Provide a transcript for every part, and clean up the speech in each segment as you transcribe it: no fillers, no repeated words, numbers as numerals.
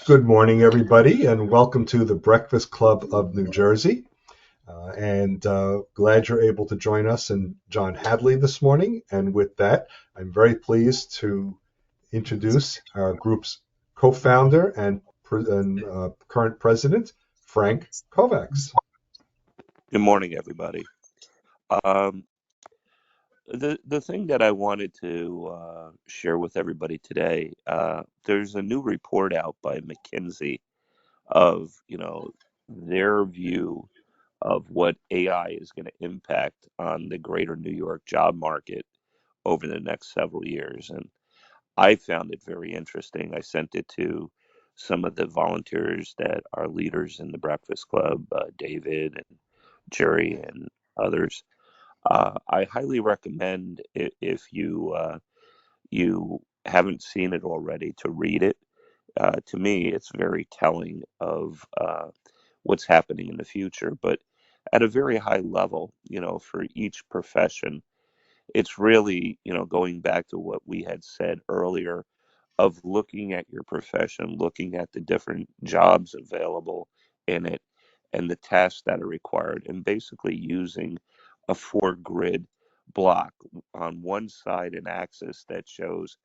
Good morning, everybody, and welcome to the Breakfast Club of New Jersey. Glad you're able to join us and John Hadley this morning. And with that, I'm very pleased to introduce our group's co-founder and current president, Frank Kovacs. Good morning, everybody. Um, the thing that I wanted to share with everybody today, there's a new report out by McKinsey of, their view of what AI is going to impact on the greater New York job market over the next several years. And I found it very interesting. I sent it to some of the volunteers that are leaders in the Breakfast Club, David and Jerry and others. I highly recommend if you haven't seen it already to read it. To me, it's very telling of what's happening in the future. But at a very high level, for each profession, it's really, going back to what we had said earlier of looking at your profession, looking at the different jobs available in it and the tasks that are required, and basically using a four grid block on one side, an axis that shows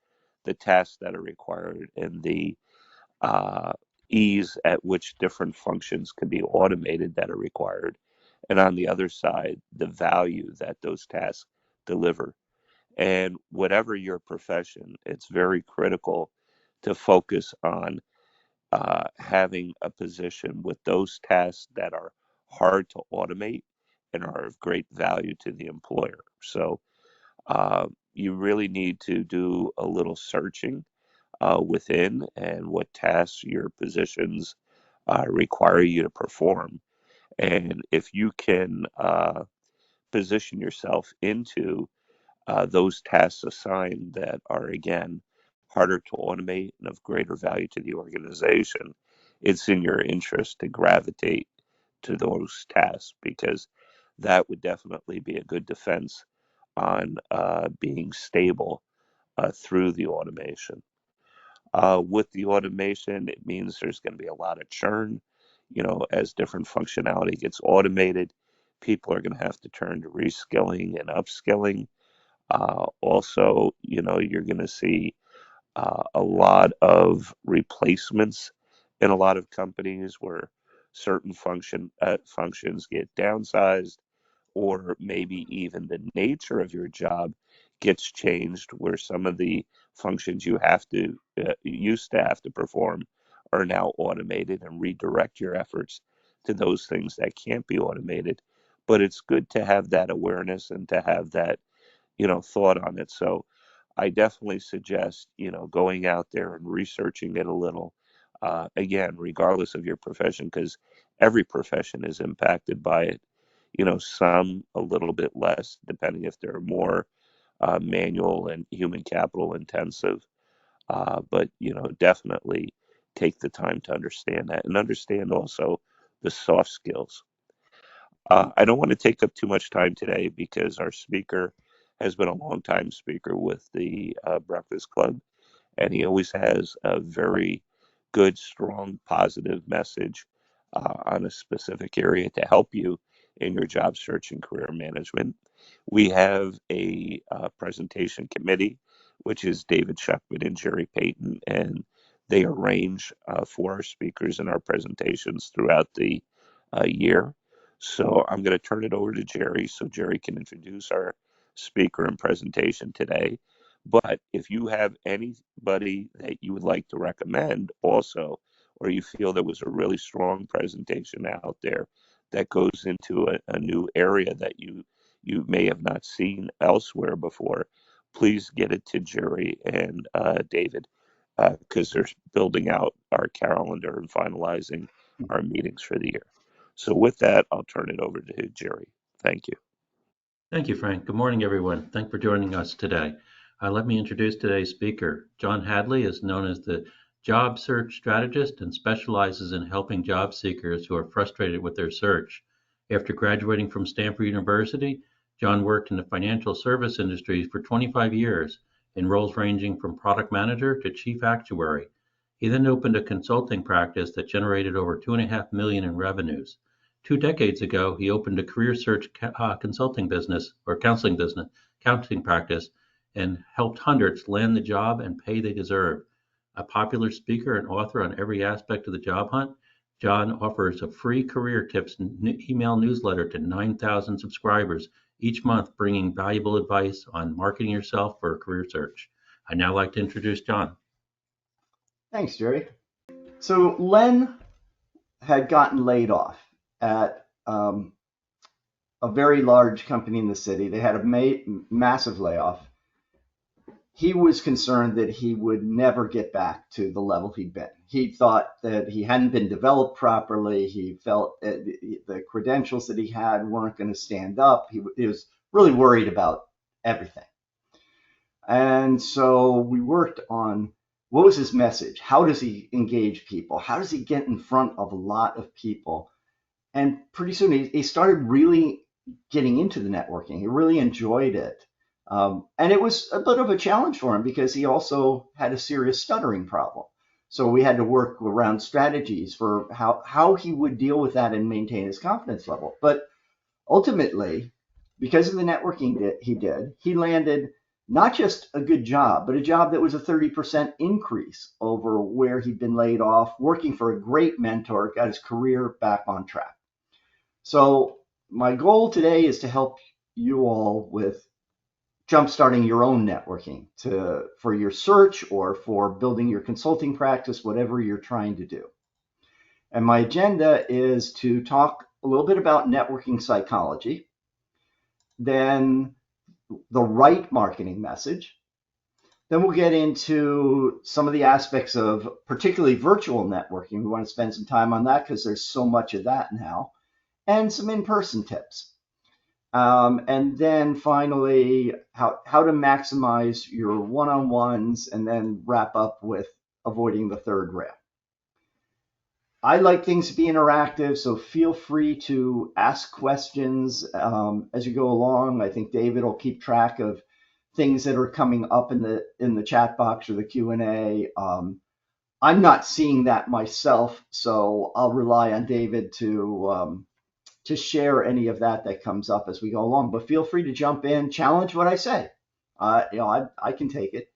the tasks that are required and the uh, ease at which different functions can be automated that are required, and on the other side, the value that those tasks deliver. And whatever your profession, it's very critical to focus on having a position with those tasks that are hard to automate and are of great value to the employer. So you really need to do a little searching within and what tasks your positions require you to perform. And if you can position yourself into those tasks assigned that are, again, harder to automate and of greater value to the organization, it's in your interest to gravitate to those tasks because that would definitely be a good defense on being stable through the automation. With the automation, it means there's going to be a lot of churn. As different functionality gets automated, people are going to have to turn to reskilling and upskilling. Also, you're going to see a lot of replacements in a lot of companies where certain functions get downsized, or maybe even the nature of your job gets changed, where some of the functions you have to used to have to perform are now automated and redirect your efforts to those things that can't be automated. But it's good to have that awareness and to have that thought on it. So I definitely suggest, going out there and researching it a little. Again, regardless of your profession, because every profession is impacted by it. Some a little bit less, depending if they're more manual and human capital intensive. But definitely take the time to understand that and understand also the soft skills. I don't want to take up too much time today because our speaker has been a long time speaker with the Breakfast Club, and he always has a very good, strong, positive message on a specific area to help you in your job search and career management. We have a presentation committee, which is David Shuckman and Jerry Payton, and they arrange for our speakers and our presentations throughout the year. So I'm going to turn it over to Jerry so Jerry can introduce our speaker and presentation today. But if you have anybody that you would like to recommend also, or you feel there was a really strong presentation out there that goes into a new area that you may have not seen elsewhere before, please get it to Jerry and David because they're building out our calendar and finalizing our meetings for the year. So with that, I'll turn it over to Jerry. Thank you. Thank you, Frank. Good morning, everyone. Thanks for joining us today. Let me introduce today's speaker. John Hadley is known as the job search strategist and specializes in helping job seekers who are frustrated with their search. After graduating from Stanford University, John worked in the financial service industry for 25 years in roles ranging from product manager to chief actuary. He then opened a consulting practice that generated over $2.5 million in revenues. 2 decades ago, he opened a career search consulting business or counseling practice, and helped hundreds land the job and pay they deserve. A popular speaker and author on every aspect of the job hunt, John offers a free career tips email newsletter to 9,000 subscribers each month, bringing valuable advice on marketing yourself for a career search. I'd now like to introduce John. Thanks, Jerry. So Len had gotten laid off at a very large company in the city. They had a massive layoff. He was concerned that he would never get back to the level he'd been. He thought that he hadn't been developed properly. He felt the credentials that he had weren't going to stand up. He was really worried about everything. And so we worked on what was his message? How does he engage people? How does he get in front of a lot of people? And pretty soon he started really getting into the networking. He really enjoyed it. And it was a bit of a challenge for him because he also had a serious stuttering problem. So we had to work around strategies for how he would deal with that and maintain his confidence level. But ultimately, because of the networking he landed not just a good job, but a job that was a 30% increase over where he'd been laid off, working for a great mentor, got his career back on track. So my goal today is to help you all with jumpstarting your own networking for your search or for building your consulting practice, whatever you're trying to do. And my agenda is to talk a little bit about networking psychology, then the right marketing message. Then we'll get into some of the aspects of particularly virtual networking. We want to spend some time on that because there's so much of that now, and some in-person tips. And then finally, how to maximize your one-on-ones, and then wrap up with avoiding the third rail. I like things to be interactive, so feel free to ask questions as you go along. I think David will keep track of things that are coming up in the chat box or the Q&A. I'm not seeing that myself, so I'll rely on David to share any of that comes up as we go along. But feel free to jump in, challenge what I say. I can take it.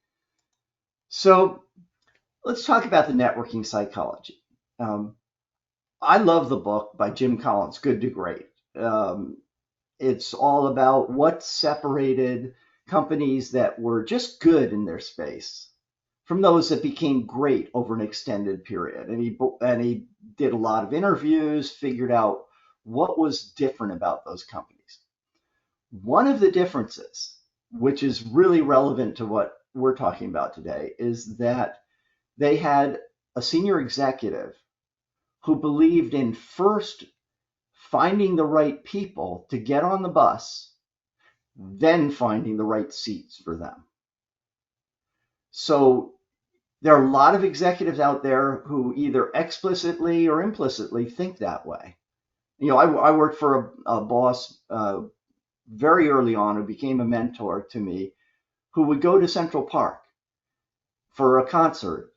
So let's talk about the networking psychology. I love the book by Jim Collins, Good to Great. It's all about what separated companies that were just good in their space from those that became great over an extended period. And he did a lot of interviews, figured out what was different about those companies. One of the differences, which is really relevant to what we're talking about today, is that they had a senior executive who believed in first finding the right people to get on the bus, then finding the right seats for them. So there are a lot of executives out there who either explicitly or implicitly think that way. You know, I worked for a boss very early on who became a mentor to me, who would go to Central Park for a concert,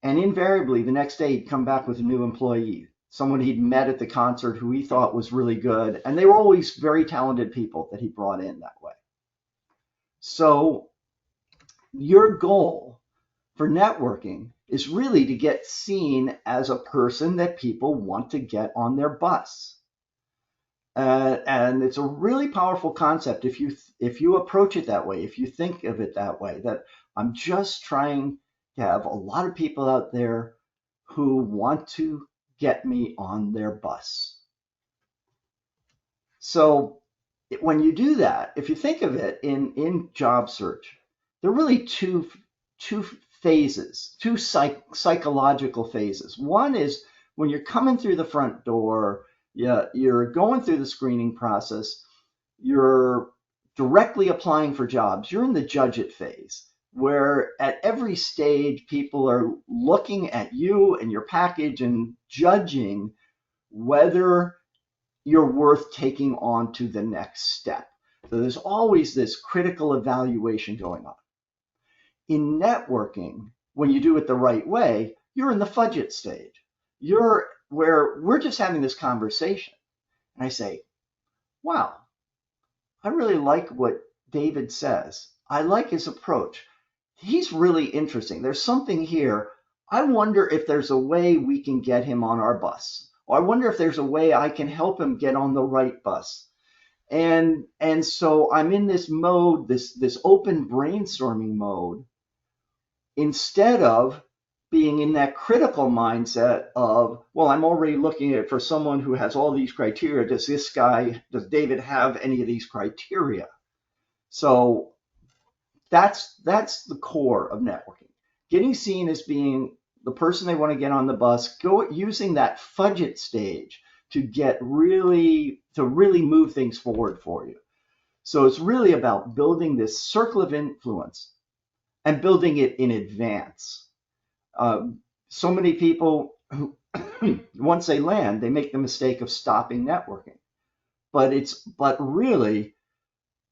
and invariably the next day he'd come back with a new employee, someone he'd met at the concert who he thought was really good. And they were always very talented people that he brought in that way. So your goal for networking is really to get seen as a person that people want to get on their bus. And it's a really powerful concept if you approach it that way, if you think of it that way, that I'm just trying to have a lot of people out there who want to get me on their bus. So when you do that, if you think of it in job search, there are really two phases, two psychological phases. One is when you're coming through the front door, you're going through the screening process, you're directly applying for jobs, you're in the judge it phase, where at every stage people are looking at you and your package and judging whether you're worth taking on to the next step. So there's always this critical evaluation going on. In networking, when you do it the right way, You're in the fudget stage. You're where we're just having this conversation. And I say, wow, I really like what David says. I like his approach. He's really interesting. There's something here. I wonder if there's a way we can get him on our bus. Or I wonder if there's a way I can help him get on the right bus. And so I'm in this mode, this open brainstorming mode, instead of being in that critical mindset of, well, I'm already looking at it for someone who has all these criteria. Does David have any of these criteria? So that's the core of networking. Getting seen as being the person they want to get on the bus, using that fudget stage to really move things forward for you. So it's really about building this circle of influence and building it in advance. So many people who, once they land, they make the mistake of stopping networking. But really,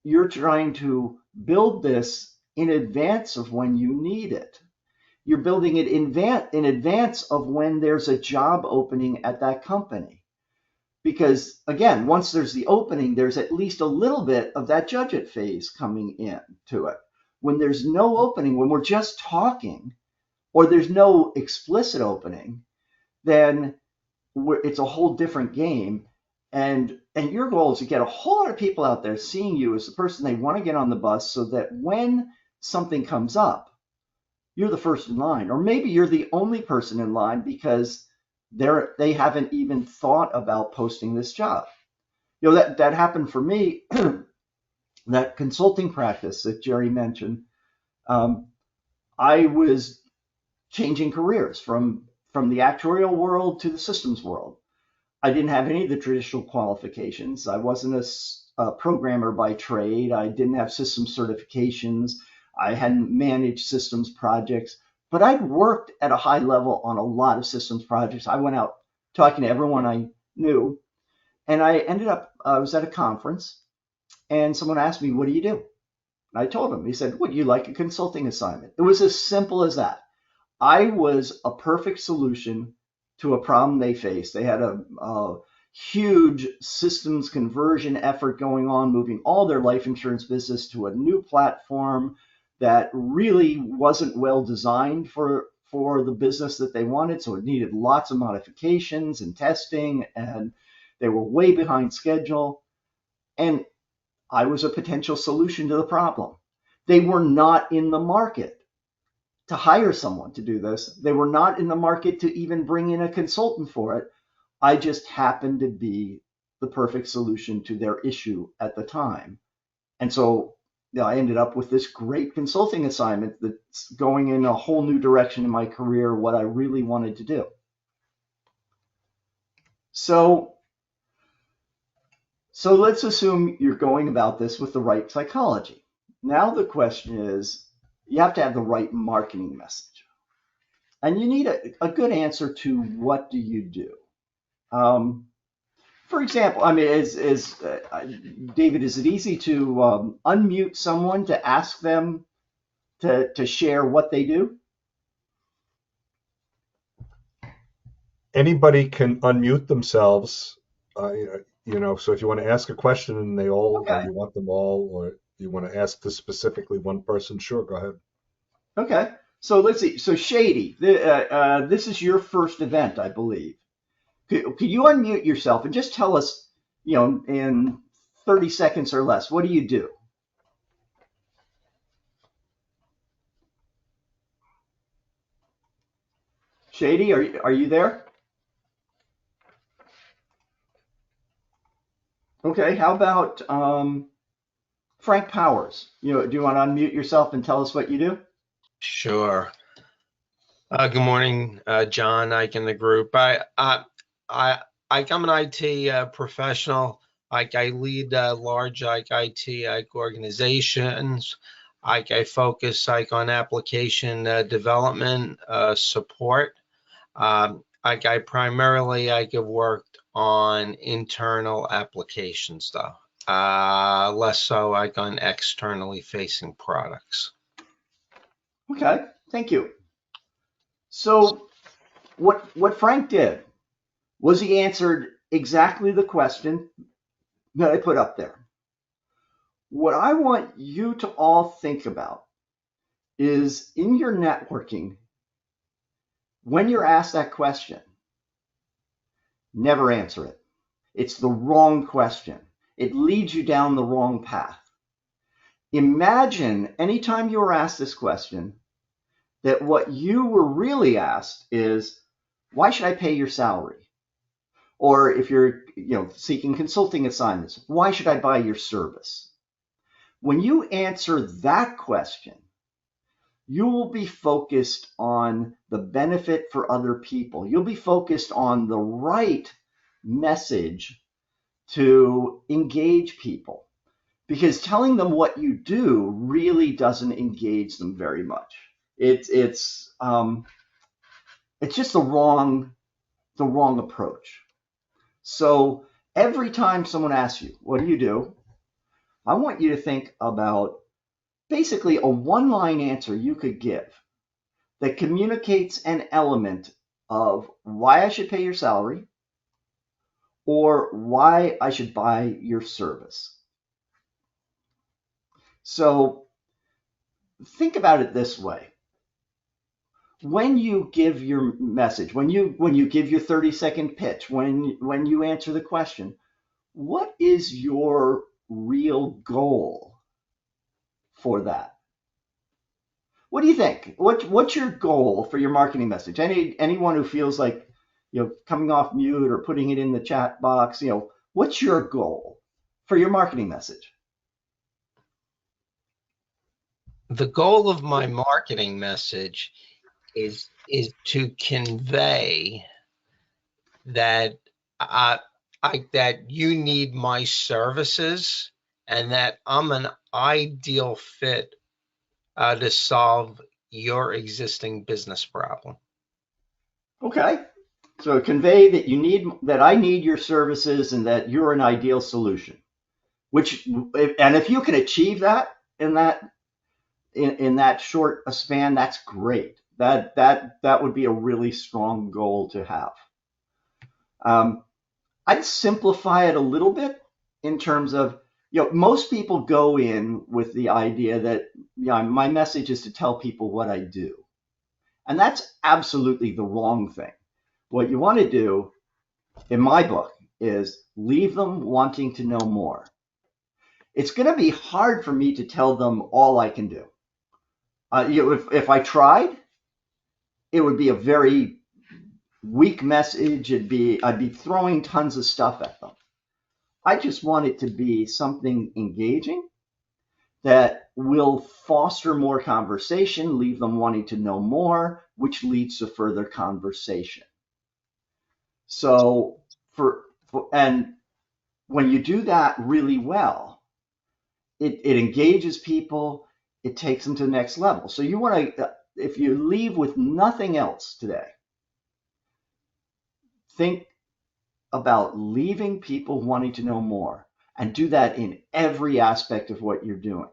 you're trying to build this in advance of when you need it. You're building it in advance of when there's a job opening at that company. Because again, once there's the opening, there's at least a little bit of that judge it phase coming in to it. When there's no opening, when we're just talking, or there's no explicit opening, then it's a whole different game. And your goal is to get a whole lot of people out there seeing you as the person they want to get on the bus, so that when something comes up, you're the first in line. Or maybe you're the only person in line because they haven't even thought about posting this job. That happened for me. That consulting practice that Jerry mentioned, I was changing careers from the actuarial world to the systems world. I didn't have any of the traditional qualifications. I wasn't a programmer by trade. I didn't have systems certifications. I hadn't managed systems projects, but I'd worked at a high level on a lot of systems projects. I went out talking to everyone I knew, and I was at a conference, and someone asked me, "What do you do?" And I told him. He said, "Would you like a consulting assignment?" It was as simple as that. I was a perfect solution to a problem they faced. They had a huge systems conversion effort going on, moving all their life insurance business to a new platform that really wasn't well designed for the business that they wanted. So it needed lots of modifications and testing, and they were way behind schedule. And I was a potential solution to the problem. They were not in the market to hire someone to do this. They were not in the market to even bring in a consultant for it. I just happened to be the perfect solution to their issue at the time. And so I ended up with this great consulting assignment that's going in a whole new direction in my career, what I really wanted to do. So let's assume you're going about this with the right psychology. Now the question is, you have to have the right marketing message. And you need a good answer to what do you do? For example, I mean, David, is it easy to unmute someone to ask them to share what they do? Anybody can unmute themselves, so if you want to ask a question and they all, Okay. or you want them all, or you want to ask this specifically one person, sure, go ahead. Okay, so let's see. So Shady, this is your first event, I believe. Could you unmute yourself and just tell us, in 30 seconds or less, what do you do? Shady, are you there? Okay, how about Frank Powers? Do you want to unmute yourself and tell us what you do? Sure. Good morning, John, Ike, and the group. I'm an IT professional. I lead large IT organizations. I focus on application development support. I primarily have worked on internal applications, though. Less so on externally facing products. Okay, thank you. So what Frank did was he answered exactly the question that I put up there. What I want you to all think about is in your networking, when you're asked that question, never answer it. It's the wrong question. It leads you down the wrong path. Imagine anytime you were asked this question that what you were really asked is, why should I pay your salary? Or if you're seeking consulting assignments, why should I buy your service? When you answer that question, you will be focused on the benefit for other people. You'll be focused on the right message to engage people, because telling them what you do really doesn't engage them very much. It's just the wrong approach. So every time someone asks you, what do you do? I want you to think about basically a one-line answer you could give that communicates an element of why I should pay your salary or why I should buy your service. So think about it this way. When you give your message, when you give your 30-second pitch, when you answer the question, what is your real goal for that? What do you think? What's your goal for your marketing message? Anyone who feels like coming off mute or putting it in the chat box, what's your goal for your marketing message? The goal of my marketing message is to convey that that you need my services and that I'm an ideal fit to solve your existing business problem. Okay, so convey that I need your services and that you're an ideal solution. If you can achieve that in that short a span, that's great. That would be a really strong goal to have. I'd simplify it a little bit in terms of, most people go in with the idea that my message is to tell people what I do. And that's absolutely the wrong thing. What you want to do, in my book, is leave them wanting to know more. It's going to be hard for me to tell them all I can do. If I tried, it would be a very weak message. I'd be throwing tons of stuff at them. I just want it to be something engaging that will foster more conversation, leave them wanting to know more, which leads to further conversation. So and when you do that really well, it engages people, it takes them to the next level. So you want to, if you leave with nothing else today, think about leaving people wanting to know more, and do that in every aspect of what you're doing.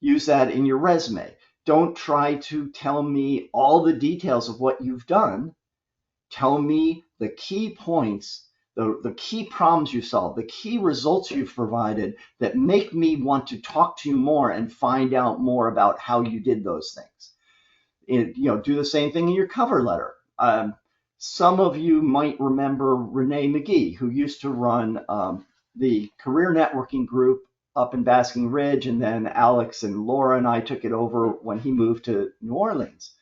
Use that in your resume. Don't try to tell me all the details of what you've done. Tell me the key points, the key problems you solved, the key results you've provided that make me want to talk to you more and find out more about how you did those things. Do the same thing in your cover letter. Some of you might remember Renee McGee, who used to run the career networking group up in Basking Ridge, and then Alex and Laura and I took it over when he moved to New Orleans.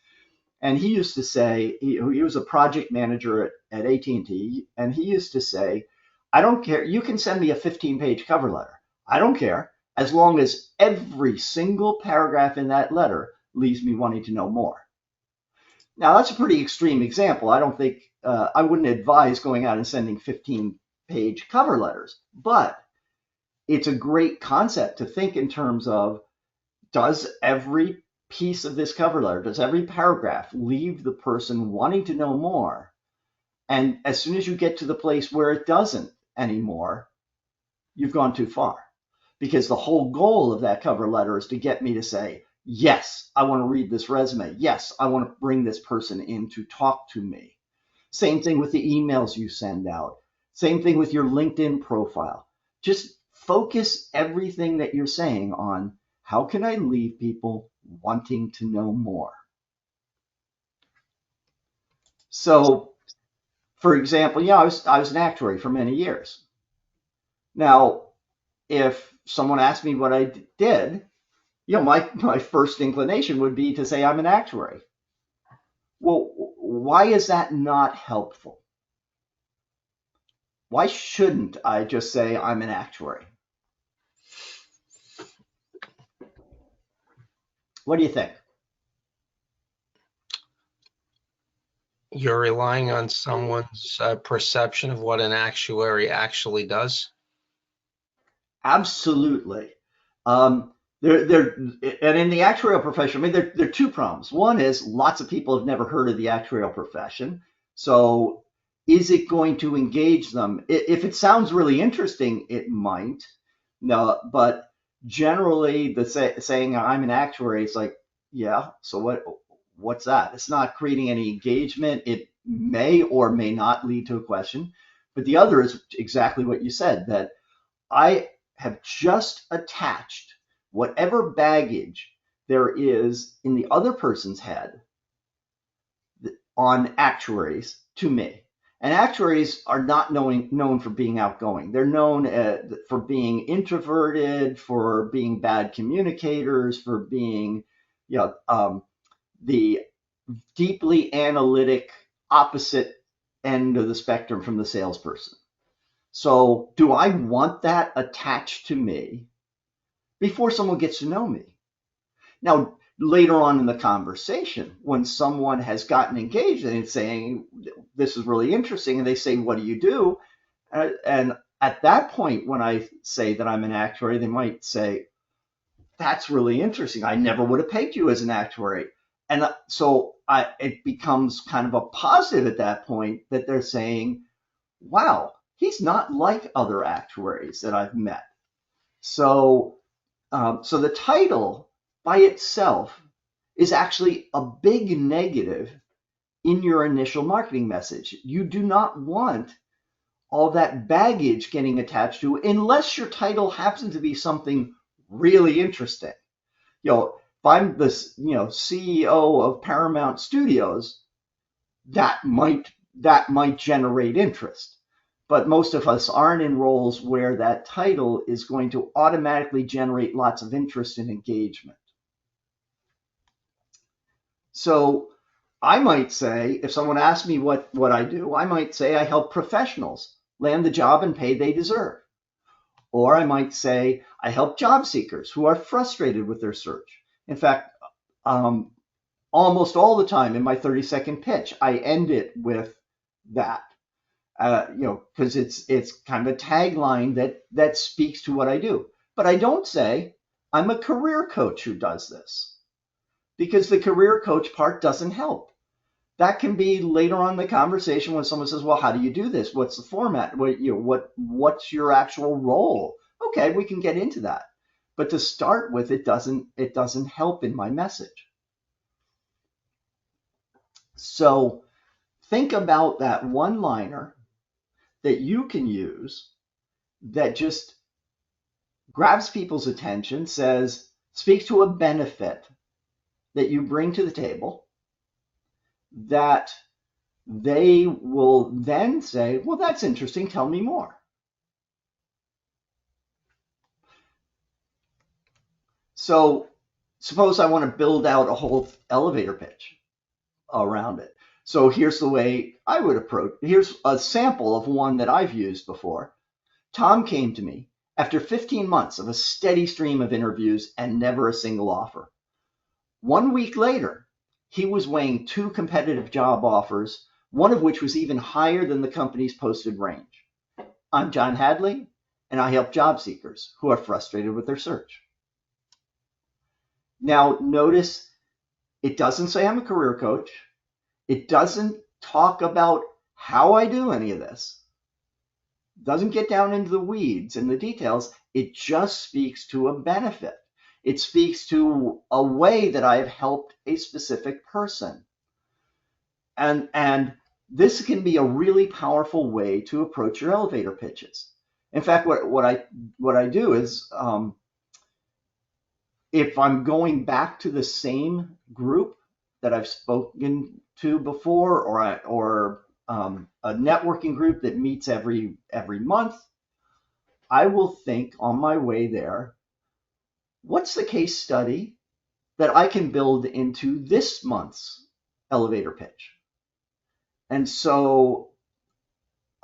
And he used to say, he was a project manager at AT&T, and he used to say, I don't care, you can send me a 15-page cover letter. I don't care, as long as every single paragraph in that letter leaves me wanting to know more. Now, that's a pretty extreme example. I don't think, I wouldn't advise going out and sending 15-page cover letters, but it's a great concept to think in terms of, does every piece of this cover letter, does every paragraph leave the person wanting to know more? And as soon as you get to the place where it doesn't anymore, you've gone too far. Because the whole goal of that cover letter is to get me to say, yes, I want to read this resume. Yes, I want to bring this person in to talk to me. Same thing with the emails you send out. Same thing with your LinkedIn profile. Just focus everything that you're saying on how can I leave people wanting to know more. So, for example, yeah, I was an actuary for many years. Now, if someone asked me what I did, my first inclination would be to say I'm an actuary. Well, why is that not helpful? Why shouldn't I just say I'm an actuary? What do you think? You're relying on someone's perception of what an actuary actually does. Absolutely. And in the actuarial profession, I mean, there are two problems. One is lots of people have never heard of the actuarial profession. So is it going to engage them? If it sounds really interesting, it might. No, but generally saying I'm an actuary is like, yeah, so what's that? It's not creating any engagement. It may or may not lead to a question. But the other is exactly what you said, that I have just attached whatever baggage there is in the other person's head on actuaries to me. And actuaries are not known for being outgoing. They're known for being introverted, for being bad communicators, for being, the deeply analytic opposite end of the spectrum from the salesperson. So do I want that attached to me before someone gets to know me? Now, later on in the conversation, when someone has gotten engaged and it's saying, this is really interesting, and they say, what do you do? And at that point, when I say that I'm an actuary, they might say, that's really interesting. I never would have pegged you as an actuary. And so it becomes kind of a positive at that point that they're saying, wow, he's not like other actuaries that I've met. So the title by itself is actually a big negative in your initial marketing message. You do not want all that baggage getting attached to, unless your title happens to be something really interesting. If I'm the CEO of Paramount Studios, that might generate interest. But most of us aren't in roles where that title is going to automatically generate lots of interest and engagement. So I might say, if someone asks me what I do, I might say I help professionals land the job and pay they deserve. Or I might say I help job seekers who are frustrated with their search. In fact, almost all the time in my 30-second pitch, I end it with that. Because it's kind of a tagline that speaks to what I do. But I don't say I'm a career coach who does this, because the career coach part doesn't help. That can be later on in the conversation when someone says, well, how do you do this? What's the format? What's your actual role? Okay, we can get into that. But to start with, it doesn't help in my message. So think about that one-liner that you can use that just grabs people's attention, speaks to a benefit that you bring to the table, that they will then say, well, that's interesting, tell me more. So suppose I want to build out a whole elevator pitch around it. So here's the way I would approach. Here's a sample of one that I've used before. Tom came to me after 15 months of a steady stream of interviews and never a single offer. 1 week later, he was weighing 2 competitive job offers, one of which was even higher than the company's posted range. I'm John Hadley, and I help job seekers who are frustrated with their search. Now, notice it doesn't say I'm a career coach. It doesn't talk about how I do any of this. It doesn't get down into the weeds and the details. It just speaks to a benefit. It speaks to a way that I have helped a specific person. And this can be a really powerful way to approach your elevator pitches. In fact, what I do is, if I'm going back to the same group that I've spoken to before, or a networking group that meets every month, I will think on my way there, what's the case study that I can build into this month's elevator pitch? And so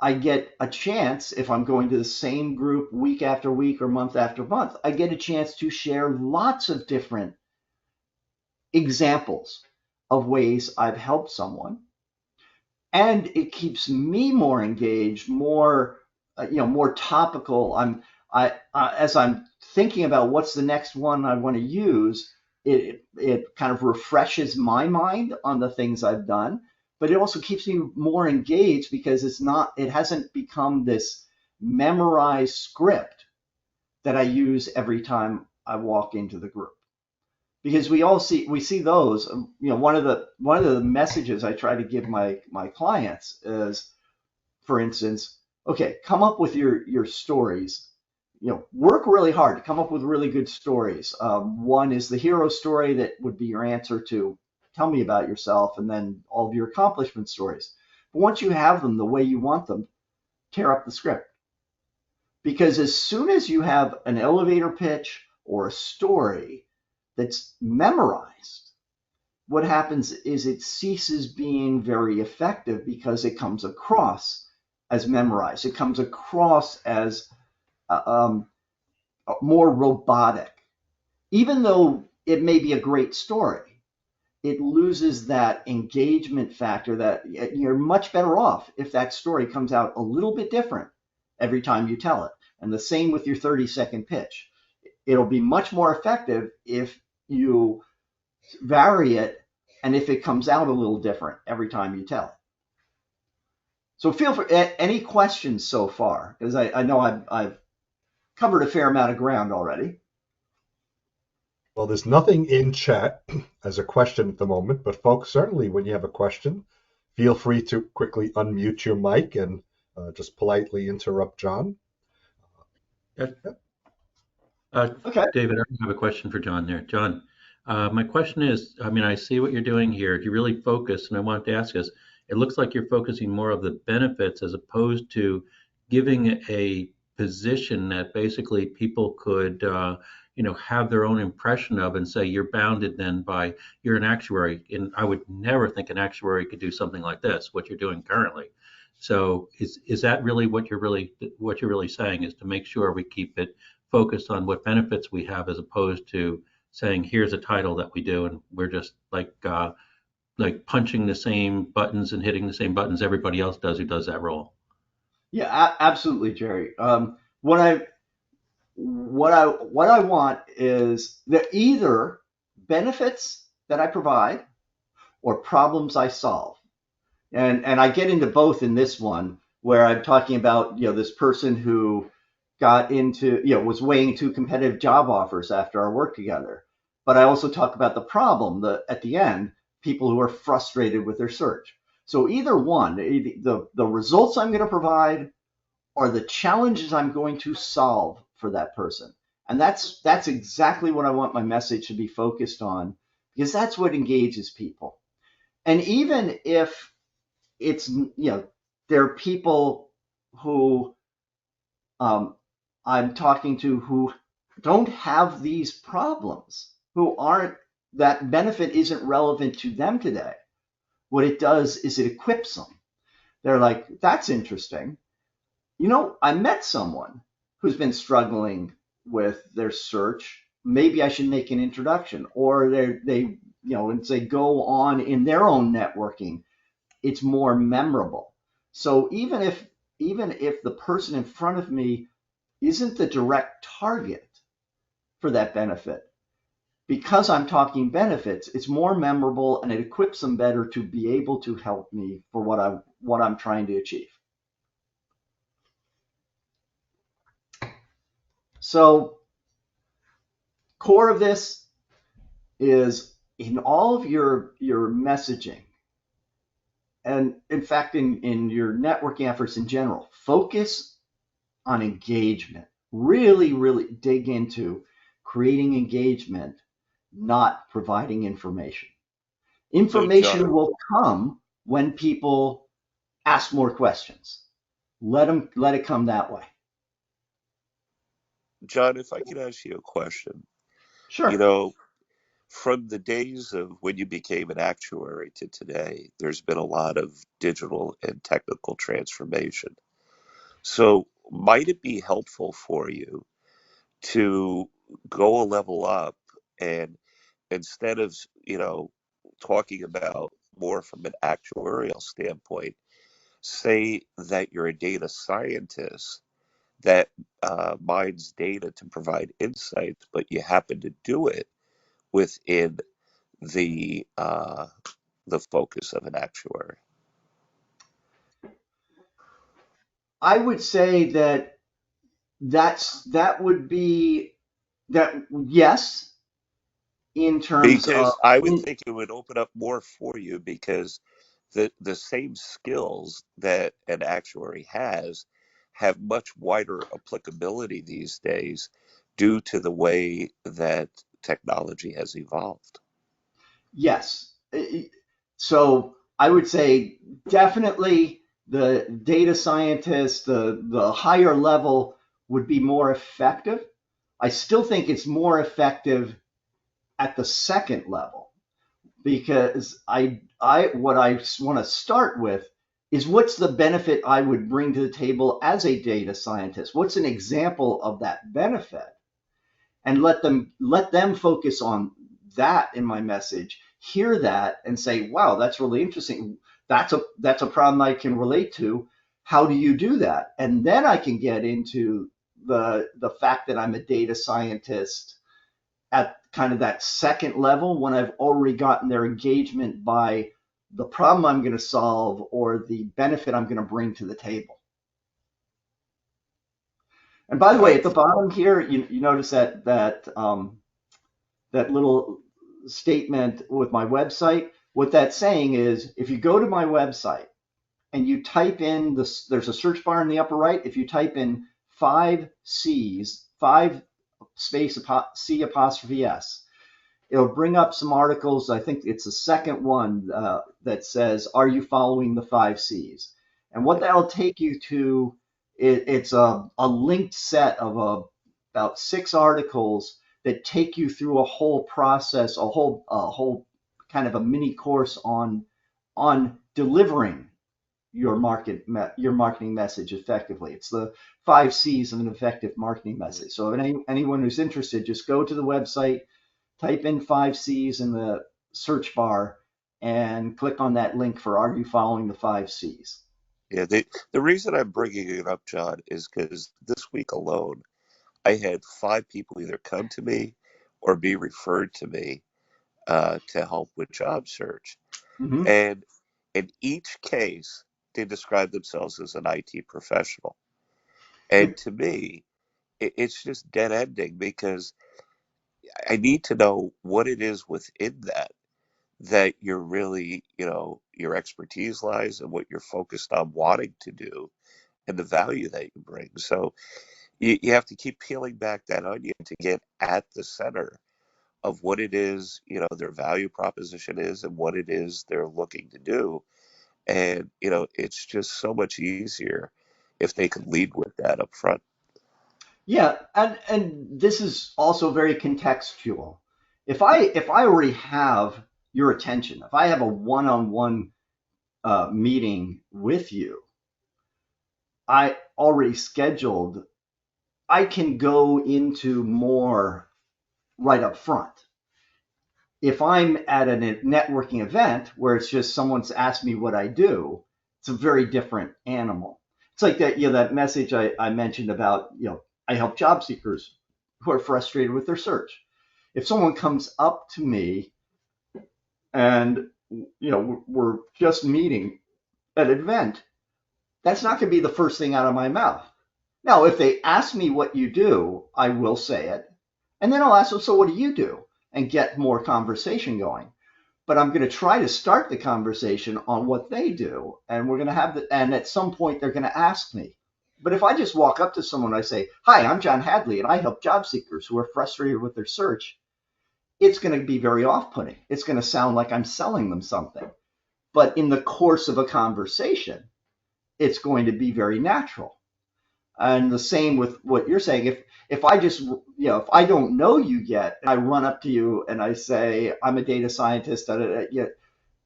I get a chance, if I'm going to the same group week after week or month after month, I get a chance to share lots of different examples of ways I've helped someone. And it keeps me more engaged, more topical. As I'm thinking about what's the next one I want to use, it kind of refreshes my mind on the things I've done, but it also keeps me more engaged because it hasn't become this memorized script that I use every time I walk into the group. Because we see those, one of the messages I try to give my clients is, for instance, okay, come up with your stories. Work really hard to come up with really good stories. One is the hero story that would be your answer to tell me about yourself, and then all of your accomplishment stories. But once you have them the way you want them, tear up the script. Because as soon as you have an elevator pitch or a story that's memorized, what happens is it ceases being very effective because it comes across as memorized. It comes across as more robotic. Even though it may be a great story, it loses that engagement factor that you're much better off if that story comes out a little bit different every time you tell it. And the same with your 30-second pitch. It'll be much more effective if you vary it and if it comes out a little different every time you tell it. So feel free, any questions so far? Because I know I've covered a fair amount of ground already. Well, there's nothing in chat as a question at the moment, but folks, certainly when you have a question, feel free to quickly unmute your mic and just politely interrupt John. Okay. David, I have a question for John there. John, my question is, I see what you're doing here. You really focus, and I wanted to ask us, it looks like you're focusing more of the benefits as opposed to giving a position that basically people could, have their own impression of and say you're bounded then by, you're an actuary. And I would never think an actuary could do something like this, what you're doing currently. So is that really what you're really saying, is to make sure we keep it focused on what benefits we have as opposed to saying here's a title that we do and we're just like punching the same buttons and hitting the same buttons everybody else does who does that role? Yeah, absolutely, Jerry. What I want is that either benefits that I provide or problems I solve. And I get into both in this one, where I'm talking about, this person who got into, was weighing two competitive job offers after our work together. But I also talk about the problem, at the end, people who are frustrated with their search. So either one, the results I'm going to provide or the challenges I'm going to solve for that person. And that's exactly what I want my message to be focused on, because that's what engages people. And even if it's, there are people who I'm talking to who don't have these problems, that benefit isn't relevant to them today. What it does is it equips them. They're like, that's interesting. I met someone who's been struggling with their search. Maybe I should make an introduction. Or they as they go on in their own networking, it's more memorable. So even if the person in front of me isn't the direct target for that benefit, because I'm talking benefits, it's more memorable and it equips them better to be able to help me for what I'm trying to achieve. So core of this is, in all of your messaging, And in fact, in your networking efforts in general, focus on engagement. Really, really dig into creating engagement, not providing information. So, Information John, will come when people ask more questions. Let it come that way. John, if I could ask you a question, you Sure. know, from the days of when you became an actuary to today, there's been a lot of digital and technical transformation. So, might it be helpful for you to go a level up and instead of, talking about more from an actuarial standpoint, say that you're a data scientist that mines data to provide insights, but you happen to do it within the uh, the focus of an actuary. I would say that would be that yes, in terms of Because I would think it would open up more for you because the same skills that an actuary has have much wider applicability these days due to the way that technology has evolved. yes. So I would say definitely the data scientist, the higher level would be more effective. I still think it's more effective at the second level because I what I want to start with is what's the benefit I would bring to the table as a data scientist? What's an example of that benefit? And let them focus on that in my message, hear that and say, wow, that's really interesting. That's a problem I can relate to. How do you do that? And then I can get into the fact that I'm a data scientist at kind of that second level when I've already gotten their engagement by the problem I'm going to solve or the benefit I'm going to bring to the table. And by the way, at the bottom here, you notice that little statement with my website. What that's saying is, if you go to my website and you type in this, there's a search bar in the upper right. If you type in 5 C's, 5 C''S, it'll bring up some articles. I think it's the second one that says, "Are you following the 5 C's?" And what that'll take you to, it's a linked set of about 6 articles that take you through a whole process, a whole kind of a mini course on delivering your marketing message effectively. It's the 5 C's of an effective marketing message. So if anyone who's interested, just go to the website, type in 5 C's in the search bar, and click on that link for "Are you following the 5 C's?" Yeah, the reason I'm bringing it up, John, is because this week alone, I had 5 people either come to me or be referred to me to help with job search. Mm-hmm. And in each case, they describe themselves as an IT professional. And to me, it's just dead ending because I need to know what it is within that you're really, your expertise lies and what you're focused on wanting to do and the value that you bring. So you have to keep peeling back that onion to get at the center of what it is, their value proposition is and what it is they're looking to do. And, it's just so much easier if they could lead with that up front. Yeah, and this is also very contextual. If I already have your attention, if I have a one-on-one meeting with you, I already scheduled, I can go into more right up front. If I'm at a networking event where it's just someone's asked me what I do, it's a very different animal. It's like that message I mentioned about, I help job seekers who are frustrated with their search. If someone comes up to me and we're just meeting at an event, that's not going to be the first thing out of my mouth. Now, if they ask me what you do, I will say it. And then I'll ask them, so what do you do? And get more conversation going. but I'm going to try to start the conversation on what they do. And we're going to have and at some point they're going to ask me. But if I just walk up to someone and I say, "Hi, I'm John Hadley, and I help job seekers who are frustrated with their search," it's going to be very off-putting. It's going to sound like I'm selling them something. But in the course of a conversation, it's going to be very natural. And the same with what you're saying. If I just, if I don't know you yet, and I run up to you and I say, "I'm a data scientist,"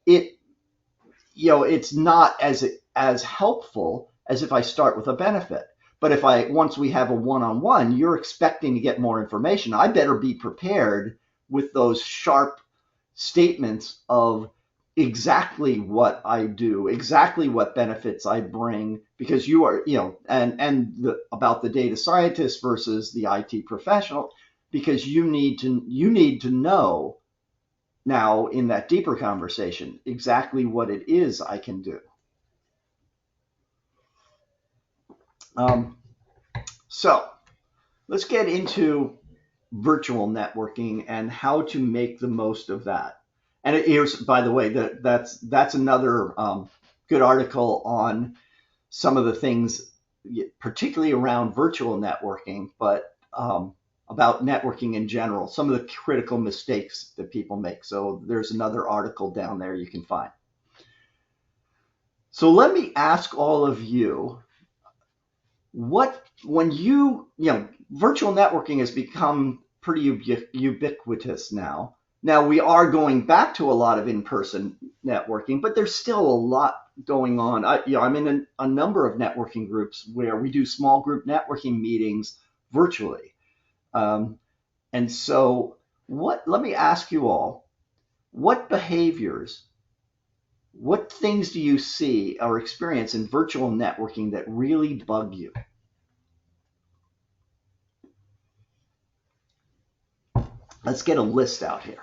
it's not as helpful as if I start with a benefit. But if once we have a one-on-one, you're expecting to get more information, I better be prepared with those sharp statements of exactly what I do, exactly what benefits I bring, because you are, about the data scientist versus the IT professional, because you need to know now in that deeper conversation exactly what it is I can do. So let's get into virtual networking and how to make the most of that. And here's, by the way, that's another good article on some of the things, particularly around virtual networking, but about networking in general, some of the critical mistakes that people make. So there's another article down there you can find. So let me ask all of you, when virtual networking has become pretty ubiquitous now. Now we are going back to a lot of in-person networking, but there's still a lot going on. I'm in a number of networking groups where we do small group networking meetings virtually. And so let me ask you all, what behaviors, what things do you see or experience in virtual networking that really bug you? Let's get a list out here.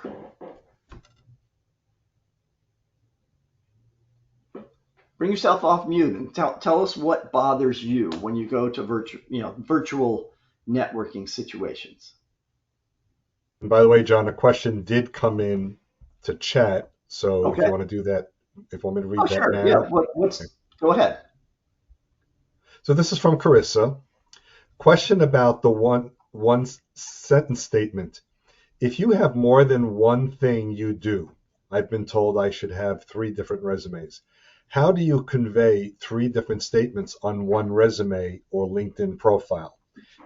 Bring yourself off mute and tell us what bothers you when you go to virtual networking situations. And by the way, John, a question did come in to chat. So Okay. if you want to do that, if you want me to read that sure. now. Yeah. Go ahead. So this is from Carissa. Question about the one sentence statement. If you have more than one thing you do, I've been told I should have 3 different resumes. How do you convey 3 different statements on one resume or LinkedIn profile?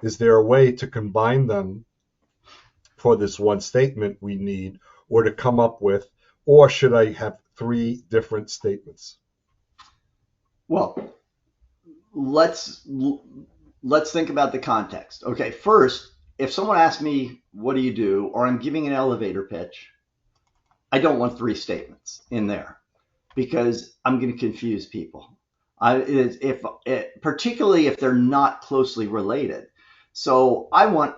Is there a way to combine them for this one statement we need, or to come up with, or should I have 3 different statements? Well, let's think about the context. Okay, first, if someone asks me, "What do you do?" or I'm giving an elevator pitch, I don't want 3 statements in there because I'm going to confuse people. Particularly if they're not closely related. So I want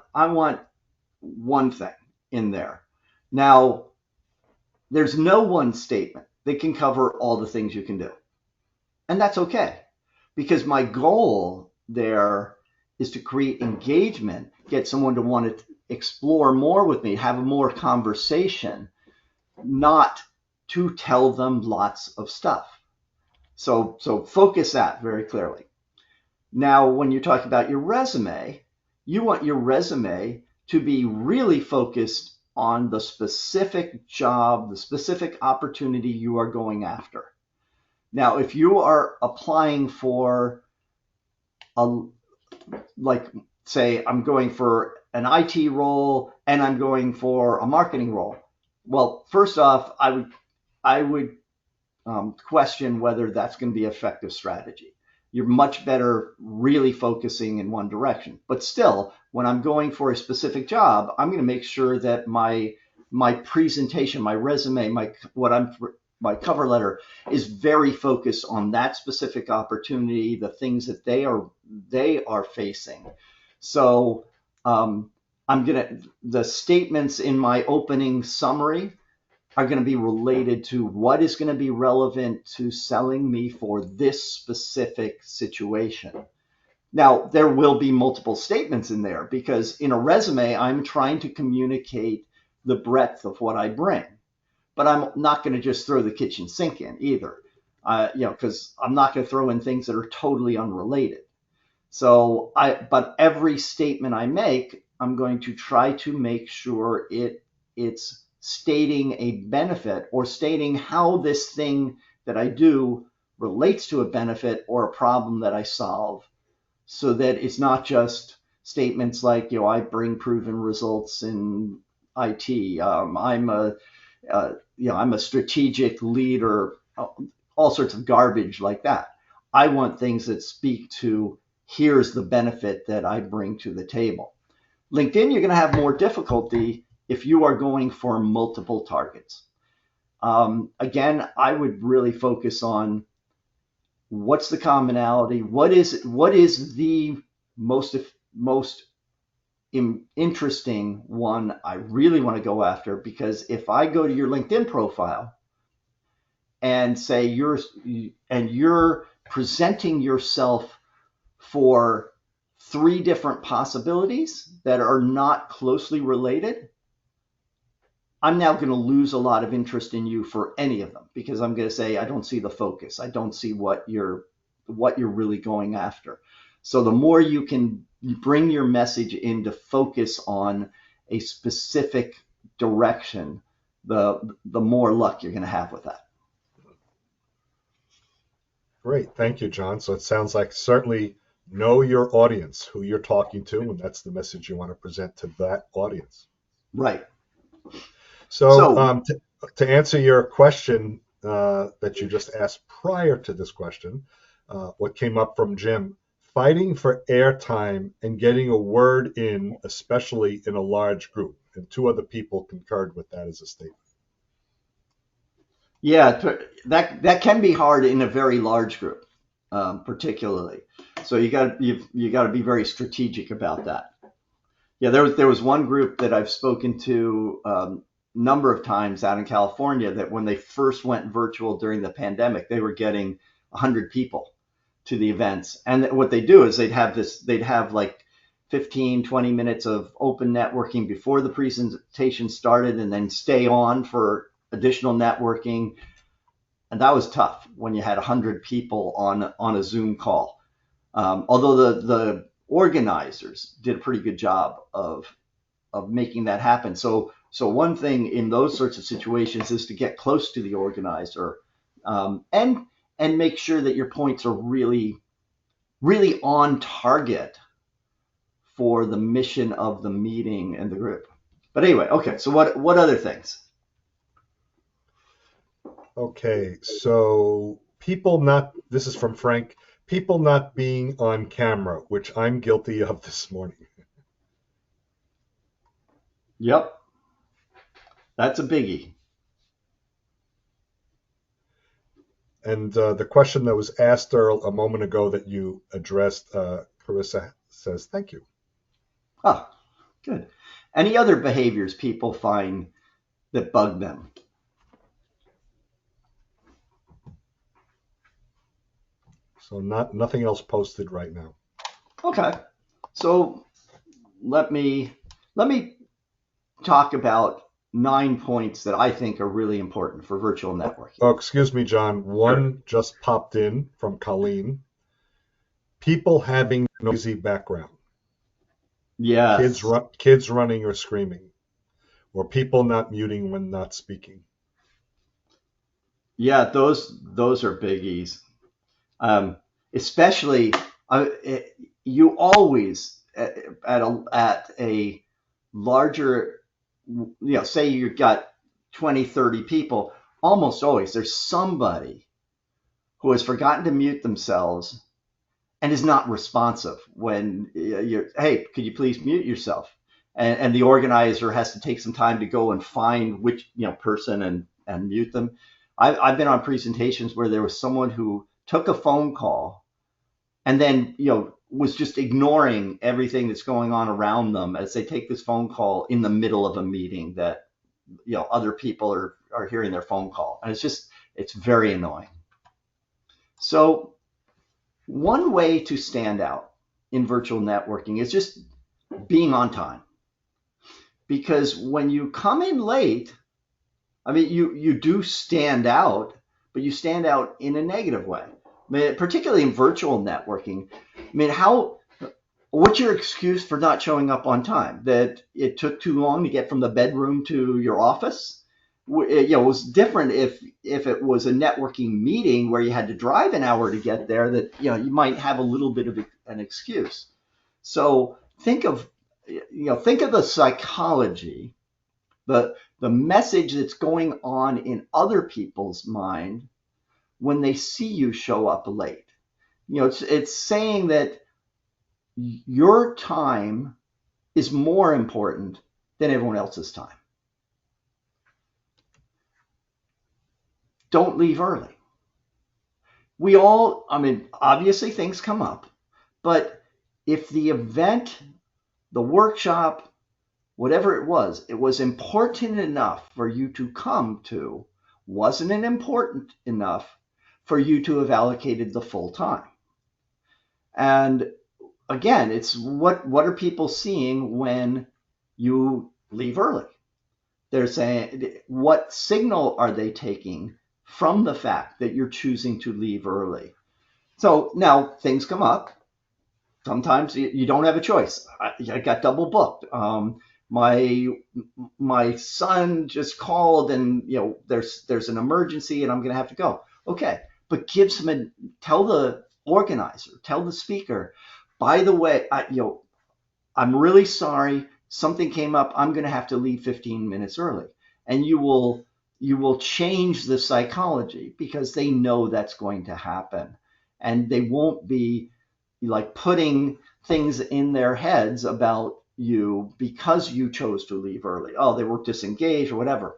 one thing in there. Now, there's no one statement that can cover all the things you can do. And that's okay, because my goal there is to create engagement, get someone to want to explore more with me, have a more conversation, not to tell them lots of stuff. So focus that very clearly. Now, when you talk about your resume, you want your resume to be really focused on the specific job, the specific opportunity you are going after. Now, if you are applying for say I'm going for an IT role and I'm going for a marketing role. Well, first off, I would question whether that's going to be an effective strategy. You're much better really focusing in one direction. But still, when I'm going for a specific job, I'm going to make sure that my presentation, my resume, my cover letter is very focused on that specific opportunity, the things that they are facing. So the statements in my opening summary are going to be related to what is going to be relevant to selling me for this specific situation. Now, there will be multiple statements in there because in a resume, I'm trying to communicate the breadth of what I bring. but I'm not going to just throw the kitchen sink in either, because I'm not going to throw in things that are totally unrelated. So but every statement I make, I'm going to try to make sure it's stating a benefit or stating how this thing that I do relates to a benefit or a problem that I solve, so that it's not just statements like, I bring proven results in IT. I'm a strategic leader, all sorts of garbage like that. I want things that speak to, here's the benefit that I bring to the table. LinkedIn, you're going to have more difficulty if you are going for multiple targets. Again, I would really focus on what's the commonality, what is the most interesting one I really want to go after. Because if I go to your LinkedIn profile and say you're presenting yourself for 3 different possibilities that are not closely related, I'm now going to lose a lot of interest in you for any of them, because I'm going to say, I don't see the focus. I don't see what you're really going after. So the more you can bring your message into focus on a specific direction, the more luck you're going to have with that. Great. Thank you, John. So it sounds like certainly know your audience, who you're talking to, and that's the message you want to present to that audience. Right. So to answer your question that you just asked prior to this question, what came up from Jim, fighting for airtime and getting a word in, especially in a large group. And 2 other people concurred with that as a statement. Yeah, that can be hard in a very large group, particularly. So you got to be very strategic about that. Yeah, there was one group that I've spoken to number of times out in California that when they first went virtual during the pandemic, they were getting 100 people to the events. And what they do is they'd have like 15, 20 minutes of open networking before the presentation started, and then stay on for additional networking. And that was tough when you had 100 people on a Zoom call. Although the organizers did a pretty good job of making that happen. So one thing in those sorts of situations is to get close to the organizer, and make sure that your points are really, really on target for the mission of the meeting and the group. But anyway, okay. So what other things? Okay, so this is from Frank, people not being on camera, which I'm guilty of this morning. Yep. That's a biggie. And the question that was asked a moment ago that you addressed, Carissa says, thank you. Oh, good. Any other behaviors people find that bug them? So nothing else posted right now. Okay. So let me talk about 9 points that I think are really important for virtual networking. Oh, excuse me, John. One just popped in from Colleen. People having noisy background. Yes. Kids running or screaming, or people not muting when not speaking. Yeah, those are biggies. Especially, you always at a larger, say you've got 20, 30 people, almost always there's somebody who has forgotten to mute themselves and is not responsive when hey, could you please mute yourself? And the organizer has to take some time to go and find which person and mute them. I've been on presentations where there was someone who took a phone call and then was just ignoring everything that's going on around them as they take this phone call in the middle of a meeting that other people are hearing their phone call, and it's very annoying. So one way to stand out in virtual networking is just being on time, because when you come in late, I mean, you do stand out, but you stand out in a negative way. I mean, particularly in virtual networking. I mean, what's your excuse for not showing up on time? That it took too long to get from the bedroom to your office? It was different if it was a networking meeting where you had to drive an hour to get there, that you might have a little bit of an excuse. So think of the psychology, the message that's going on in other people's mind when they see you show up late. It's saying that your time is more important than everyone else's time. Don't leave early. Obviously things come up, but if the event, the workshop, whatever it was important enough for you to come to, wasn't it important enough for you to have allocated the full time? And again, it's what are people seeing when you leave early? They're saying, what signal are they taking from the fact that you're choosing to leave early? So now things come up. Sometimes you don't have a choice. I got double booked. My son just called, and there's an emergency, and I'm going to have to go. Okay, but tell the organizer, tell the speaker, by the way, I'm really sorry, something came up, I'm going to have to leave 15 minutes early. And you will change the psychology, because they know that's going to happen, and they won't be like putting things in their heads about you because you chose to leave early. Oh, they were disengaged or whatever.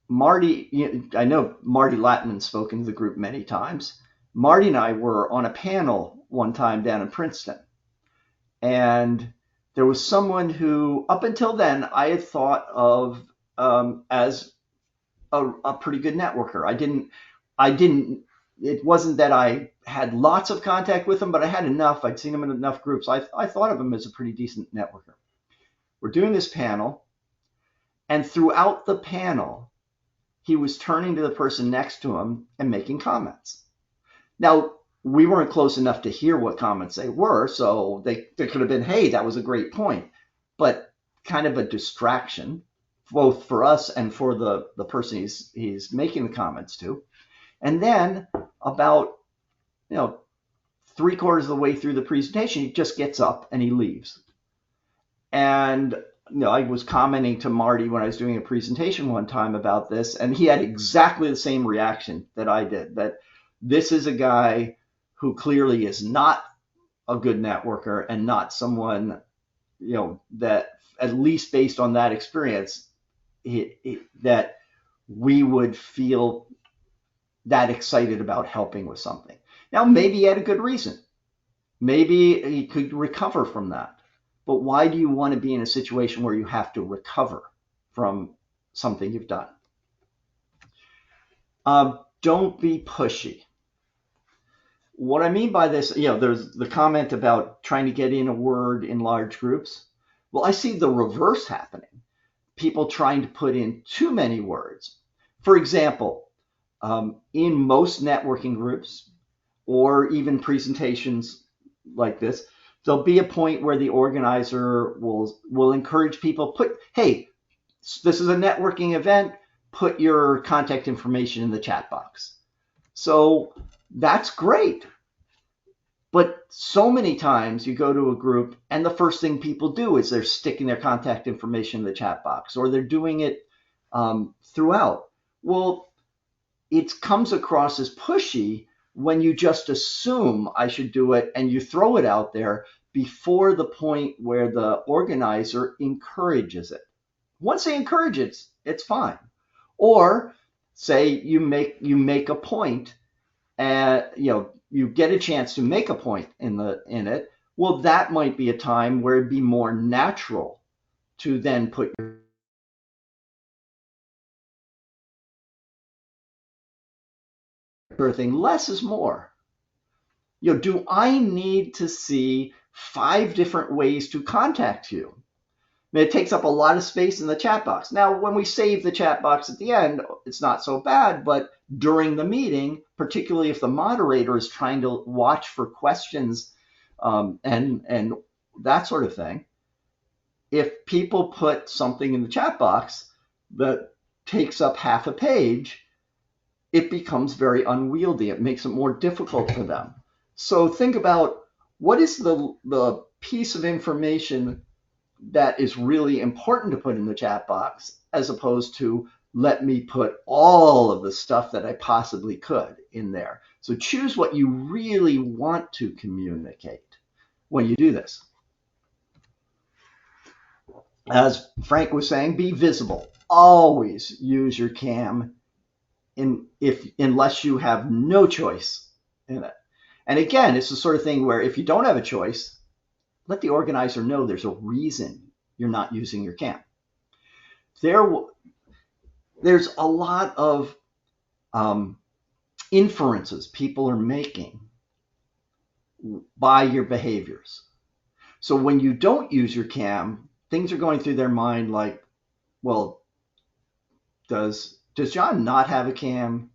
Marty, I know Marty Latman's spoken to the group many times. Marty and I were on a panel one time down in Princeton, and there was someone who, up until then, I had thought of as a pretty good networker. It wasn't that I had lots of contact with him, but I had enough. I'd seen him in enough groups. I thought of him as a pretty decent networker. We're doing this panel, and throughout the panel, he was turning to the person next to him and making comments. Now, we weren't close enough to hear what comments they were, so they could have been, hey, that was a great point, but kind of a distraction, both for us and for the person he's making the comments to. And then about 3/4 of the way through the presentation, he just gets up and he leaves. And I was commenting to Marty when I was doing a presentation one time about this, and he had exactly the same reaction that I did, that this is a guy who clearly is not a good networker, and not someone, that, at least based on that experience, that we would feel that excited about helping with something. Now, maybe he had a good reason. Maybe he could recover from that. But why do you want to be in a situation where you have to recover from something you've done? Don't be pushy. What I mean by this, there's the comment about trying to get in a word in large groups. Well, I see the reverse happening. People trying to put in too many words. For example, in most networking groups, or even presentations like this, there'll be a point where the organizer will encourage people, hey, this is a networking event, put your contact information in the chat box. So that's great. But so many times you go to a group and the first thing people do is they're sticking their contact information in the chat box, or they're doing it throughout. Well, it comes across as pushy when you just assume I should do it and you throw it out there before the point where the organizer encourages it. Once they encourage it, it's fine. Or say you make a point, and you get a chance to make a point in it. Well, that might be a time where it'd be more natural to then put your thing. Less is more. Do I need to see 5 different ways to contact you? mean, it takes up a lot of space in the chat box. Now, when we save the chat box at the end, it's not so bad, but during the meeting, particularly if the moderator is trying to watch for questions and that sort of thing, if people put something in the chat box that takes up half a page, it becomes very unwieldy. It makes it more difficult for them. So think about what is the piece of information that is really important to put in the chat box, as opposed to let me put all of the stuff that I possibly could in there. So choose what you really want to communicate when you do this. As Frank was saying, be visible. Always use your cam unless you have no choice in it. And again, it's the sort of thing where if you don't have a choice, let the organizer know there's a reason you're not using your cam. There's a lot of inferences people are making by your behaviors. So when you don't use your cam, things are going through their mind like, well, does John not have a cam?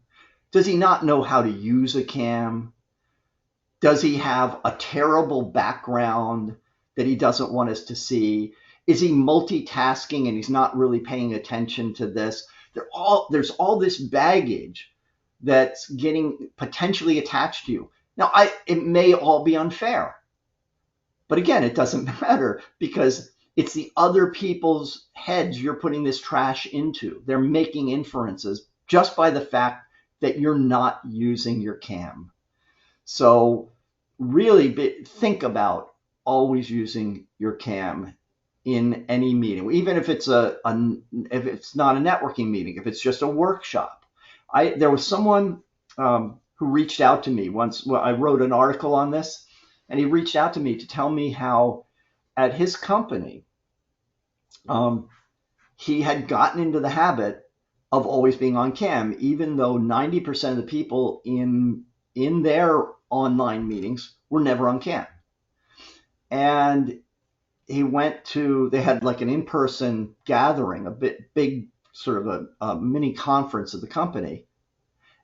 Does he not know how to use a cam? Does he have a terrible background that he doesn't want us to see? Is he multitasking and he's not really paying attention to this? There's all this baggage that's getting potentially attached to you. Now, it may all be unfair, but again, it doesn't matter because it's the other people's heads you're putting this trash into. They're making inferences just by the fact that you're not using your cam. So really think about always using your cam in any meeting, even if it's if it's not a networking meeting, if it's just a workshop. There was someone who reached out to me once. Well, I wrote an article on this, and he reached out to me to tell me how at his company he had gotten into the habit of always being on cam, even though 90% of the people in their online meetings were never on cam. And he they had like an in-person gathering, big sort of a mini conference of the company.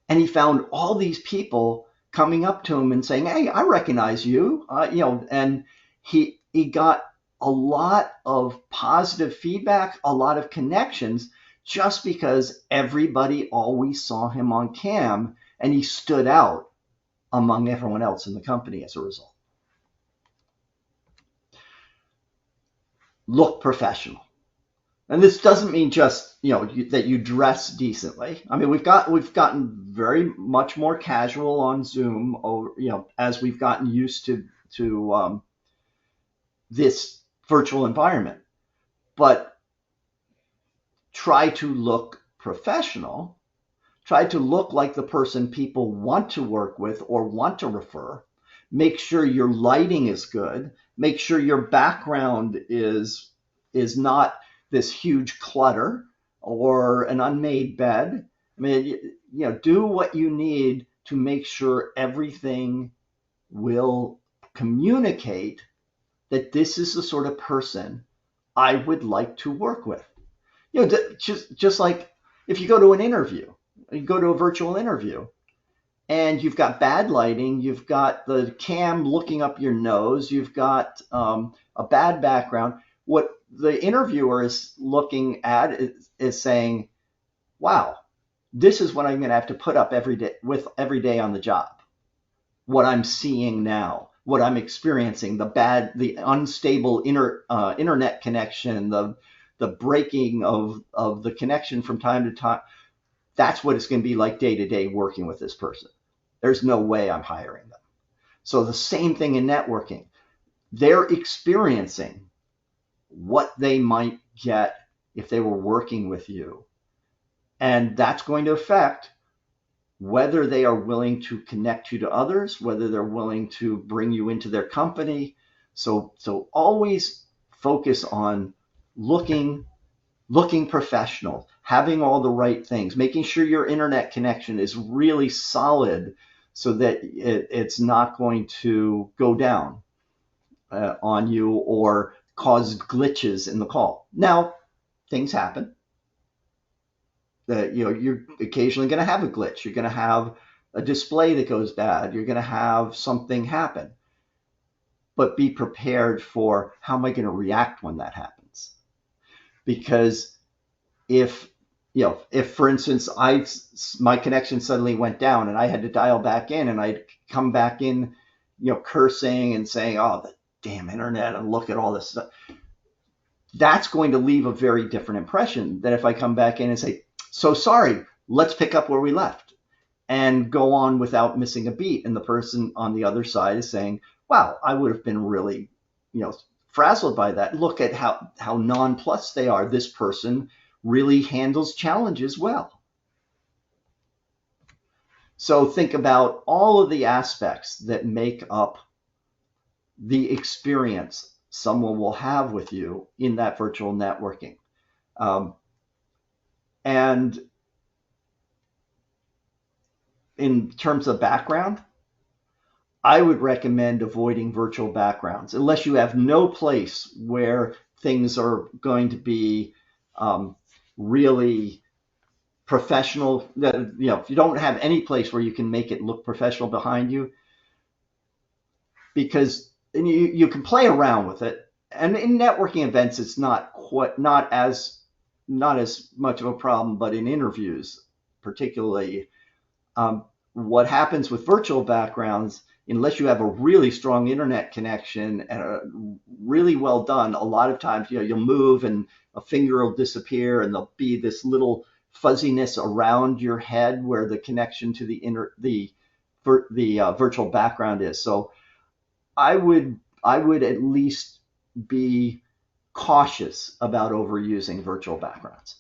And he found all these people coming up to him and saying, "Hey, I recognize you," and he got a lot of positive feedback, a lot of connections, just because everybody always saw him on cam and he stood out among everyone else in the company as a result. Look professional. And this doesn't mean just that you dress decently. I mean, we've gotten very much more casual on Zoom, as we've gotten used to this virtual environment. But try to look professional. Try to look like the person people want to work with or want to refer. Make sure your lighting is good. Make sure your background is not this huge clutter or an unmade bed. I mean, do what you need to make sure everything will communicate that this is the sort of person I would like to work with. Just like if you go to an interview, you go to a virtual interview, and you've got bad lighting, you've got the cam looking up your nose, you've got a bad background. What the interviewer is looking at is saying, wow, this is what I'm going to have to put up every day on the job. What I'm seeing now, what I'm experiencing, the unstable internet connection, the breaking of the connection from time to time. That's what it's going to be like day to day working with this person. There's no way I'm hiring them. So the same thing in networking. They're experiencing what they might get if they were working with you. And that's going to affect whether they are willing to connect you to others, whether they're willing to bring you into their company. So always focus on looking professional, having all the right things, making sure your internet connection is really solid so that it's not going to go down on you or cause glitches in the call. Now, things happen. That you're occasionally going to have a glitch. You're going to have a display that goes bad. You're going to have something happen. But be prepared for how am I going to react when that happens? Because if for instance my connection suddenly went down and I had to dial back in and I'd come back in, cursing and saying, "Oh, the damn internet," and look at all this stuff, that's going to leave a very different impression than if I come back in and say, "So sorry, let's pick up where we left," and go on without missing a beat. And the person on the other side is saying, "Wow, I would have been really, frazzled by that. Look at how nonplussed they are. This person really handles challenges well." So think about all of the aspects that make up the experience someone will have with you in that virtual networking. And in terms of background, I would recommend avoiding virtual backgrounds unless you have no place where things are going to be really professional. If you don't have any place where you can make it look professional behind you, because you can play around with it. And in networking events, it's not as much of a problem, but in interviews, particularly, what happens with virtual backgrounds, unless you have a really strong internet connection and really well done, a lot of times you'll move and a finger will disappear and there'll be this little fuzziness around your head where the connection to the virtual background is. So I would at least be cautious about overusing virtual backgrounds.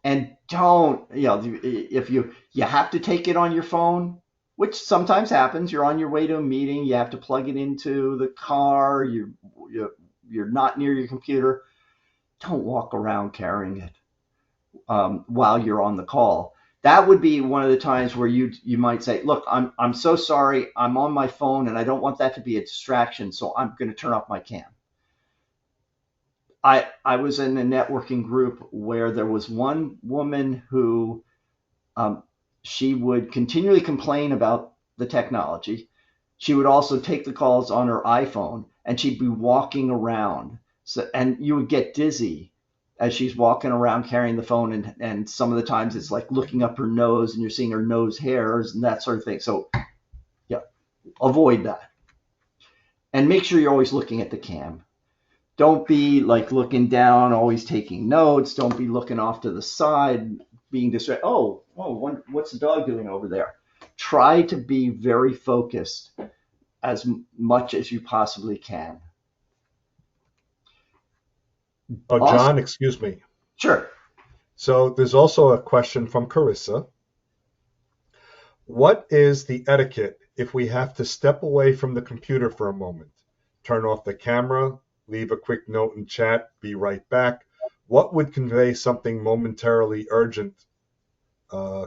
And don't, if you have to take it on your phone, which sometimes happens. You're on your way to a meeting, you have to plug it into the car, you're not near your computer. Don't walk around carrying it while you're on the call. That would be one of the times where you might say, "Look, I'm so sorry, I'm on my phone and I don't want that to be a distraction, so I'm going to turn off my cam." I was in a networking group where there was one woman who she would continually complain about the technology. She would also take the calls on her iPhone and she'd be walking around. And you would get dizzy as she's walking around carrying the phone. And some of the times it's like looking up her nose and you're seeing her nose hairs and that sort of thing. So yeah, avoid that. And make sure you're always looking at the cam. Don't be like looking down, always taking notes. Don't be looking off to the side, being distracted. Oh, what's the dog doing over there? Try to be very focused as much as you possibly can. Oh, John, excuse me. Sure. So there's also a question from Carissa. What is the etiquette if we have to step away from the computer for a moment? Turn off the camera, leave a quick note in chat, be right back. What would convey something momentarily urgent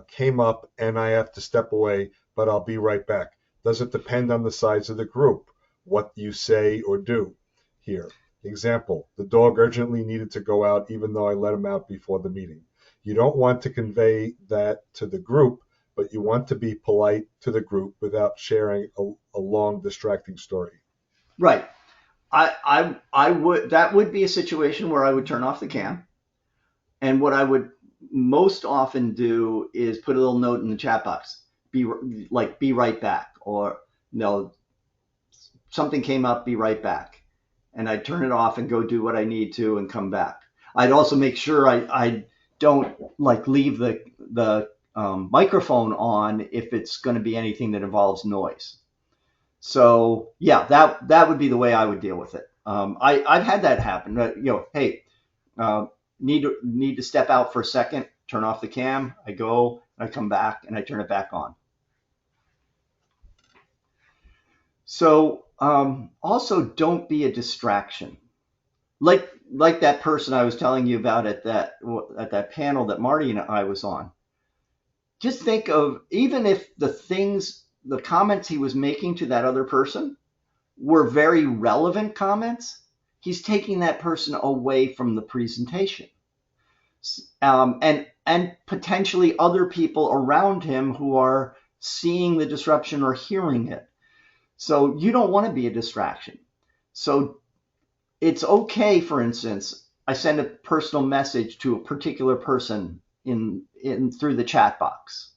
came up and I have to step away, but I'll be right back? Does it depend on the size of the group, what you say or do here? Example, the dog urgently needed to go out even though I let him out before the meeting. You don't want to convey that to the group, but you want to be polite to the group without sharing a long, distracting story. Right. I would, that would be a situation where I would turn off the cam. And what I would most often do is put a little note in the chat box, be right back, or no, something came up, be right back. And I'd turn it off and go do what I need to and come back. I'd also make sure I don't leave the microphone on if it's going to be anything that involves noise. So yeah, that would be the way I would deal with it. I've had that happen. Hey, need to step out for a second, turn off the cam. I go, I come back, and I turn it back on. So also don't be a distraction. Like that person I was telling you about at that panel that Marty and I was on. Just think of, even if the comments he was making to that other person were very relevant comments, he's taking that person away from the presentation. And potentially other people around him who are seeing the disruption or hearing it. So you don't want to be a distraction. So it's okay, for instance, I send a personal message to a particular person in through the chat box.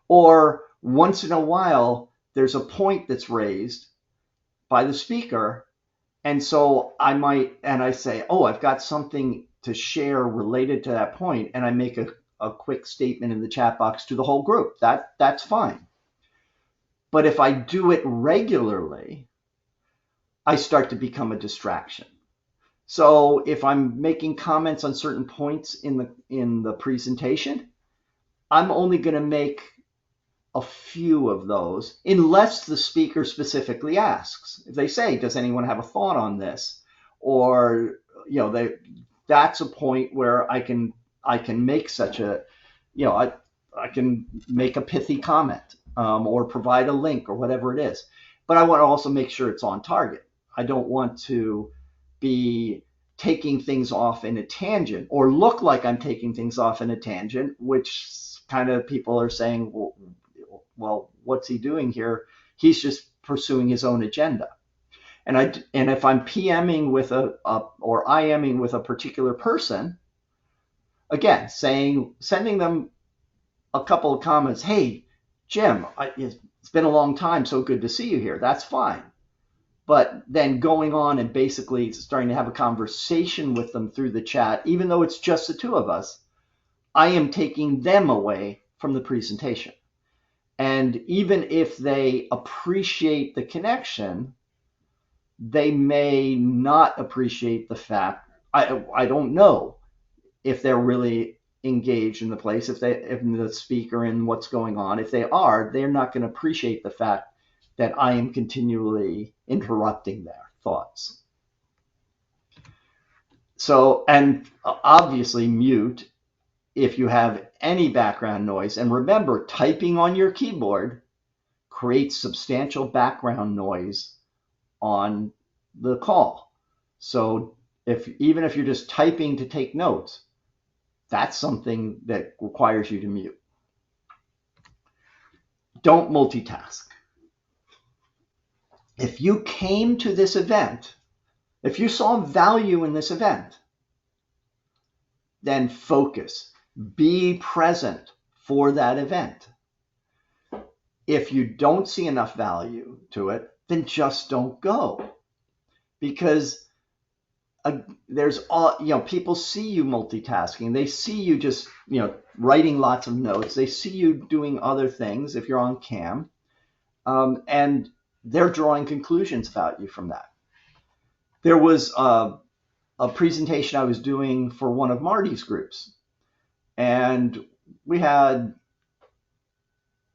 Or once in a while, there's a point that's raised by the speaker. And so I say, oh, I've got something to share related to that point. And I make a quick statement in the chat box to the whole group. That's fine. But if I do it regularly, I start to become a distraction. So if I'm making comments on certain points in the presentation, I'm only going to make a few of those, unless the speaker specifically asks. If they say, does anyone have a thought on this? Or, that's a point where I can make such a, I can make a pithy comment, or provide a link or whatever it is. But I want to also make sure it's on target. I don't want to be taking things off in a tangent or look like I'm taking things off in a tangent, which kind of people are saying, well, what's he doing here? He's just pursuing his own agenda. And if I'm PMing with or IMing with a particular person, again, sending them a couple of comments, hey, Jim, it's been a long time, so good to see you here. That's fine. But then going on and basically starting to have a conversation with them through the chat, even though it's just the two of us, I am taking them away from the presentation. And even if they appreciate the connection, they may not appreciate the fact, I don't know if they're really engaged in the place, if the speaker and what's going on. If they are, they're not going to appreciate the fact that I am continually interrupting their thoughts. So, and obviously mute if you have any background noise. And remember, typing on your keyboard creates substantial background noise on the call. So even if you're just typing to take notes, that's something that requires you to mute. Don't multitask. If you came to this event, if you saw value in this event, then focus. Be present for that event. If you don't see enough value to it, then just don't go. Because people see you multitasking. They see you just, writing lots of notes. They see you doing other things if you're on cam. And they're drawing conclusions about you from that. There was a presentation I was doing for one of Marty's groups. And we had,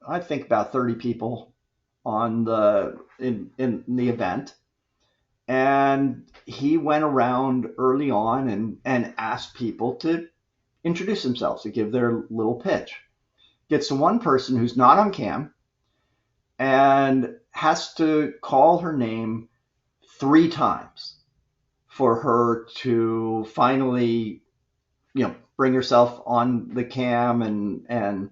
I think, about 30 people in the event. And he went around early on and asked people to introduce themselves, to give their little pitch. Gets to one person who's not on cam and has to call her name 3 times for her to finally, bring herself on the cam and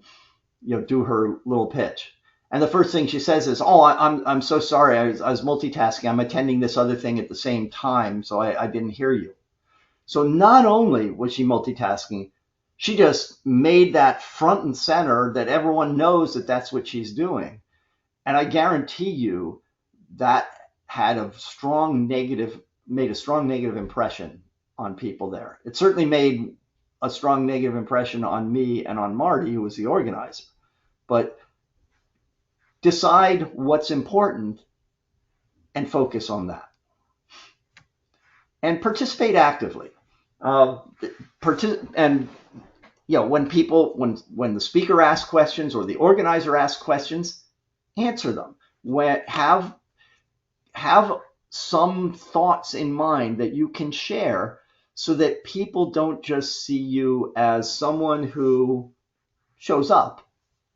do her little pitch. And the first thing she says is, "Oh, I'm so sorry. I was multitasking. I'm attending this other thing at the same time, so I didn't hear you." So not only was she multitasking, she just made that front and center that everyone knows that that's what she's doing. And I guarantee you that made a strong negative impression on people there. It certainly made a strong negative impression on me and on Marty, who was the organizer. But decide what's important and focus on that. And participate actively. When the speaker asks questions or the organizer asks questions, answer them. Have some thoughts in mind that you can share so that people don't just see you as someone who shows up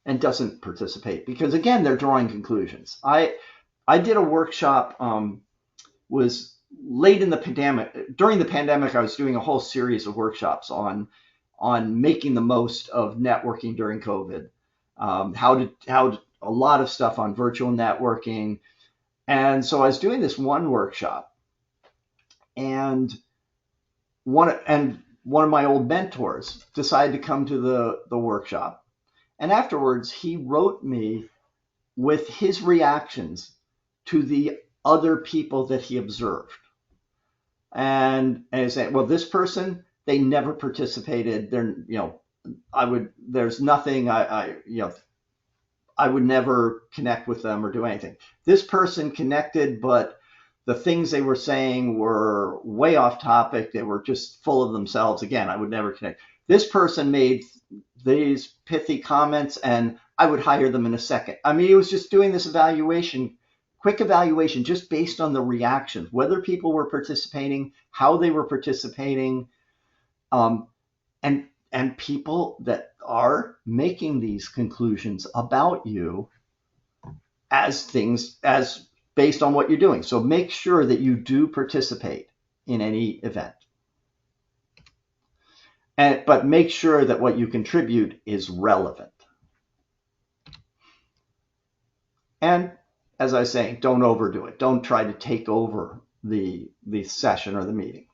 and doesn't participate, because again, they're drawing conclusions. I did a workshop, was late in the pandemic. During the pandemic, I was doing a whole series of workshops on making the most of networking during COVID. How a lot of stuff on virtual networking. And so I was doing this one workshop, and one of my old mentors decided to come to the workshop. And afterwards, he wrote me with his reactions to the other people that he observed. And he said, well, this person, they never participated. There's nothing I would never connect with them or do anything. This person connected, but the things they were saying were way off topic. They were just full of themselves. Again, I would never connect. This person made these pithy comments, and I would hire them in a second. I mean, he was just doing this quick evaluation, just based on the reactions, whether people were participating, how they were participating, and people that are making these conclusions about you as based on what you're doing. So make sure that you do participate in any event. But make sure that what you contribute is relevant. And as I was saying, don't overdo it. Don't try to take over the session or the meeting.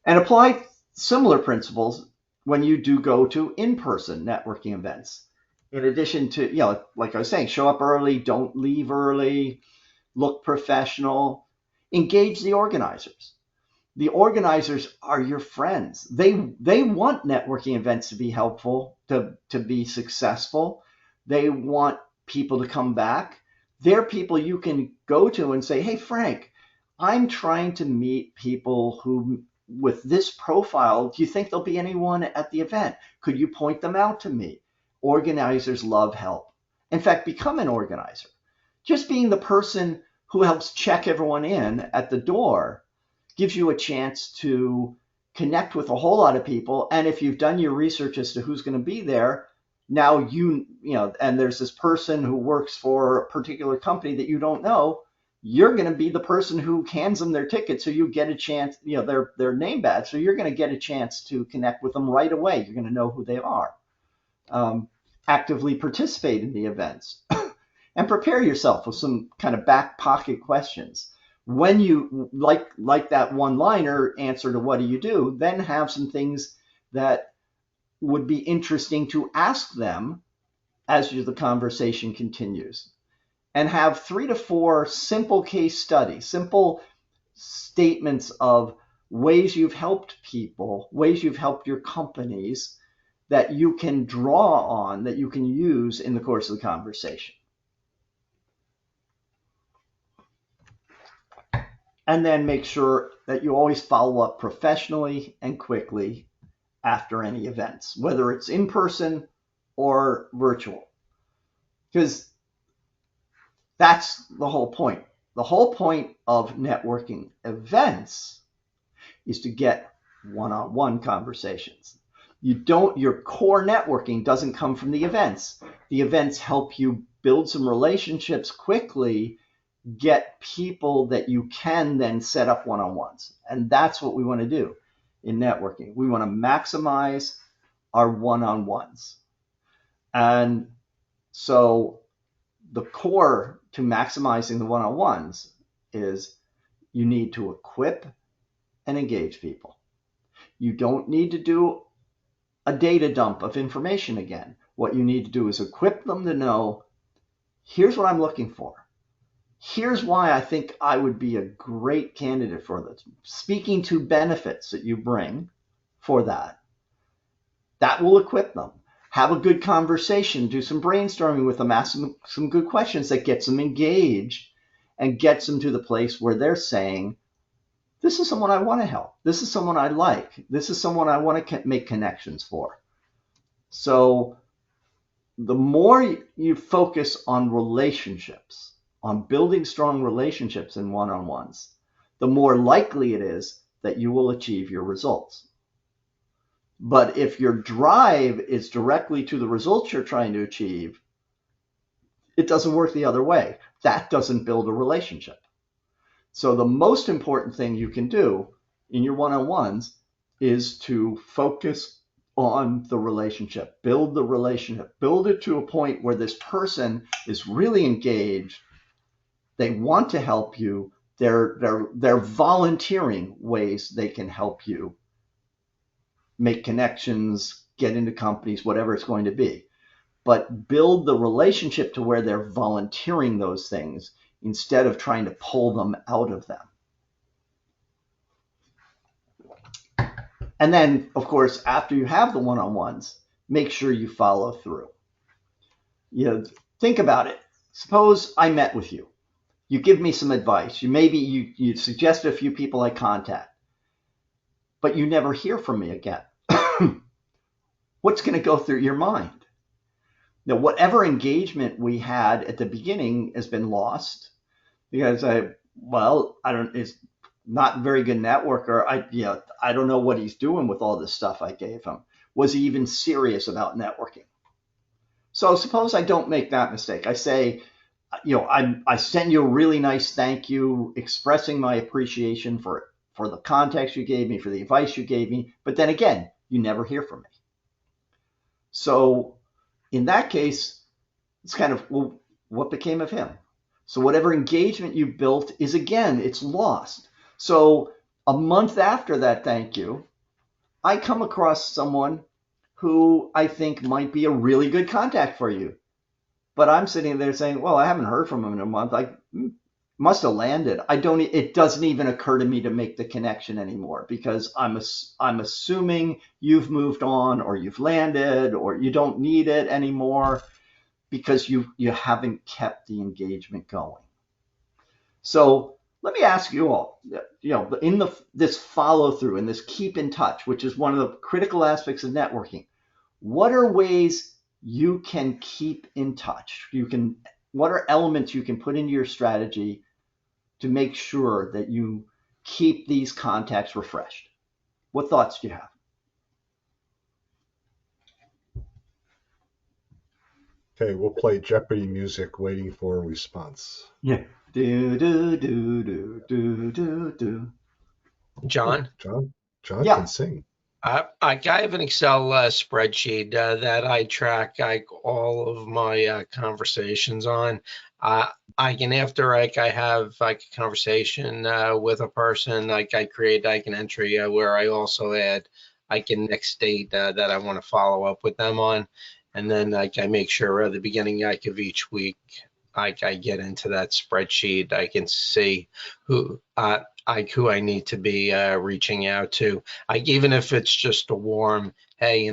And apply similar principles when you do go to in-person networking events. In addition to, like I was saying, show up early, don't leave early, look professional, engage the organizers. The organizers are your friends. They want networking events to be helpful, to be successful. They want people to come back. They're people you can go to and say, hey, Frank, I'm trying to meet people who, with this profile, do you think there'll be anyone at the event? Could you point them out to me? Organizers love help. In fact, become an organizer. Just being the person who helps check everyone in at the door gives you a chance to connect with a whole lot of people. And if you've done your research as to who's going to be there, now and there's this person who works for a particular company that you don't know, you're going to be the person who hands them their ticket, so you get a chance, their name badge, so you're going to get a chance to connect with them right away. You're going to know who they are. Actively participate in the events and prepare yourself with some kind of back pocket questions. When you like that one-liner answer to what do you do, then have some things that would be interesting to ask them as the conversation continues. And have 3 to 4 simple case studies, simple statements of ways you've helped people, ways you've helped your companies that you can draw on, that you can use in the course of the conversation. And then make sure that you always follow up professionally and quickly after any events, whether it's in person or virtual. Because that's the whole point. The whole point of networking events is to get one-on-one conversations. Your core networking doesn't come from the events. The events help you build some relationships quickly, get people that you can then set up one-on-ones. And that's what we want to do in networking. We want to maximize our one-on-ones. And so the core to maximizing the one-on-ones is you need to equip and engage people. You don't need to do a data dump of information again. What you need to do is equip them to know, here's what I'm looking for. Here's why I think I would be a great candidate for this. Speaking to benefits that you bring for that. That will equip them. Have a good conversation, do some brainstorming with them, ask them some good questions that gets them engaged and gets them to the place where they're saying, this is someone I want to help. This is someone I like. This is someone I want to make connections for. So the more you focus on relationships, on building strong relationships in one-on-ones, the more likely it is that you will achieve your results. But if your drive is directly to the results you're trying to achieve, it doesn't work the other way. That doesn't build a relationship. So the most important thing you can do in your one-on-ones is to focus on the relationship, build the relationship, build it to a point where this person is really engaged. They want to help you. They're volunteering ways they can help you make connections, get into companies, whatever it's going to be. But build the relationship to where they're volunteering those things instead of trying to pull them out of them. And then, of course, after you have the one-on-ones, make sure you follow through. Think about it. Suppose I met with you. You give me some advice. You suggest a few people I contact, but you never hear from me again. What's going to go through your mind? Now, whatever engagement we had at the beginning has been lost because it's not a very good networker. I don't know what he's doing with all this stuff I gave him. Was he even serious about networking? So suppose I don't make that mistake. I say, I send you a really nice thank you, expressing my appreciation for the context you gave me, for the advice you gave me. But then again, you never hear from me. So in that case, it's kind of, well, what became of him? So whatever engagement you built it's lost. So a month after that thank you, I come across someone who I think might be a really good contact for you. But I'm sitting there saying, well, I haven't heard from him in a month. I must have landed. It doesn't even occur to me to make the connection anymore because I'm assuming you've moved on or you've landed or you don't need it anymore because you haven't kept the engagement going. So let me ask you all, in this follow through and this keep in touch, which is one of the critical aspects of networking, what are ways you can keep in touch? What are elements you can put into your strategy to make sure that you keep these contacts refreshed? What thoughts do you have? Okay, we'll play Jeopardy music waiting for a response. Yeah. Do, do, do, do, do, do, do. John? John Yeah. can sing. I have an Excel spreadsheet that I track all of my conversations on. After I have a conversation with a person, I create an entry where I also add next date that I want to follow up with them on, and then I make sure at the beginning of each week I get into that spreadsheet. I can see who I need to be reaching out to. Even if it's just a warm, hey,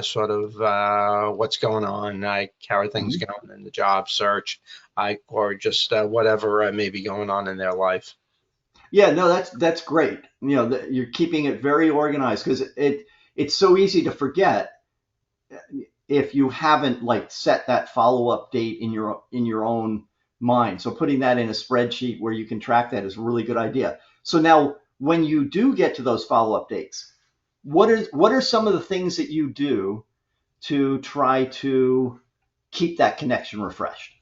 sort of what's going on, how are things going in the job search, or just whatever may be going on in their life. Yeah, no, that's great. You're keeping it very organized because it's so easy to forget if you haven't set that follow-up date in your own mind. So putting that in a spreadsheet where you can track that is a really good idea. So now when you do get to those follow-up dates, what are some of the things that you do to try to keep that connection refreshed?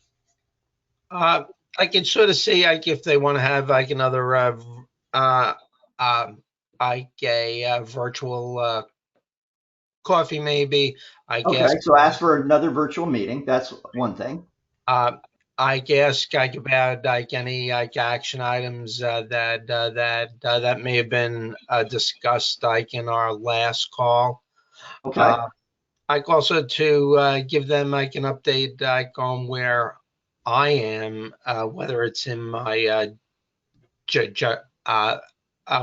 I can sort of see if they want to have another a virtual coffee maybe. Okay, so ask for another virtual meeting. That's one thing. I guess about any action items that may have been discussed in our last call. Okay. Also to give them an update on where I am, whether it's in my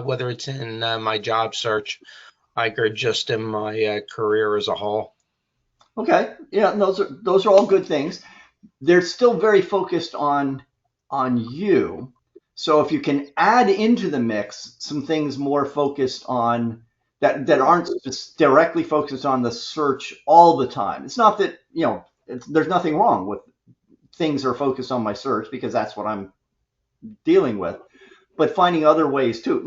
whether it's in my job search, or just in my career as a whole. Okay, yeah, and those are all good things. They're still very focused on you. So if you can add into the mix some things more focused on that aren't just directly focused on the search all the time. It's not that there's nothing wrong with things that are focused on my search because that's what I'm dealing with. But finding other ways too,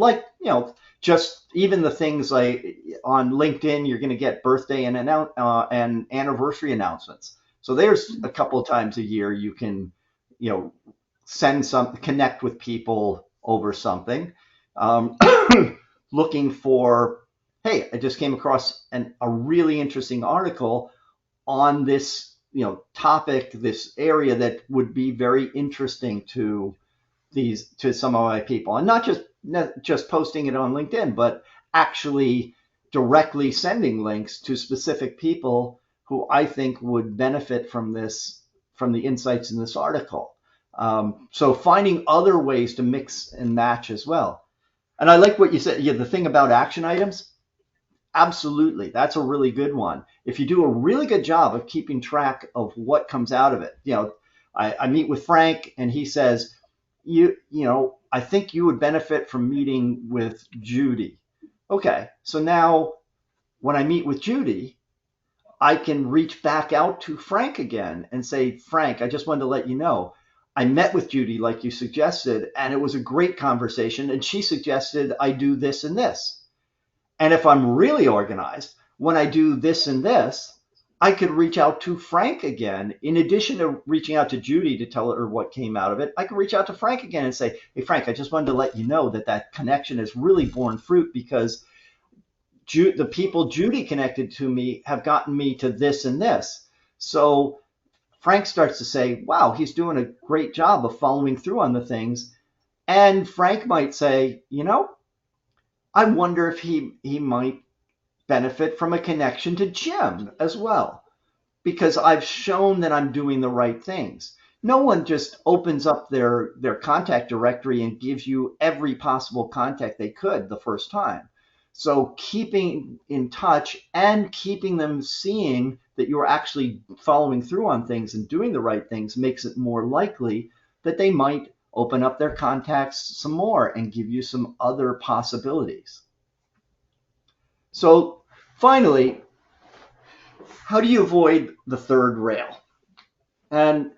just even the things like on LinkedIn, you're going to get birthday and anniversary announcements. So there's a couple of times a year you can, connect with people over something, looking for, hey, I just came across a really interesting article on this, topic, this area that would be very interesting to some of my people, and not just posting it on LinkedIn, but actually directly sending links to specific people who I think would benefit from the insights in this article. So finding other ways to mix and match as well. And I like what you said. Yeah, the thing about action items. Absolutely. That's a really good one. If you do a really good job of keeping track of what comes out of it, I meet with Frank and he says, I think you would benefit from meeting with Judy. Okay. So now when I meet with Judy, I can reach back out to Frank again and say, Frank, I just wanted to let you know, I met with Judy like you suggested, and it was a great conversation. And she suggested I do this and this. And if I'm really organized, when I do this and this, I could reach out to Frank again. In addition to reaching out to Judy to tell her what came out of it, I could reach out to Frank again and say, hey, Frank, I just wanted to let you know that connection has really borne fruit because the people Judy connected to me have gotten me to this and this. So Frank starts to say, wow, he's doing a great job of following through on the things. And Frank might say, I wonder if he might benefit from a connection to Jim as well, because I've shown that I'm doing the right things. No one just opens up their contact directory and gives you every possible contact they could the first time. So keeping in touch and keeping them seeing that you're actually following through on things and doing the right things makes it more likely that they might open up their contacts some more and give you some other possibilities. So finally, how do you avoid the third rail? And,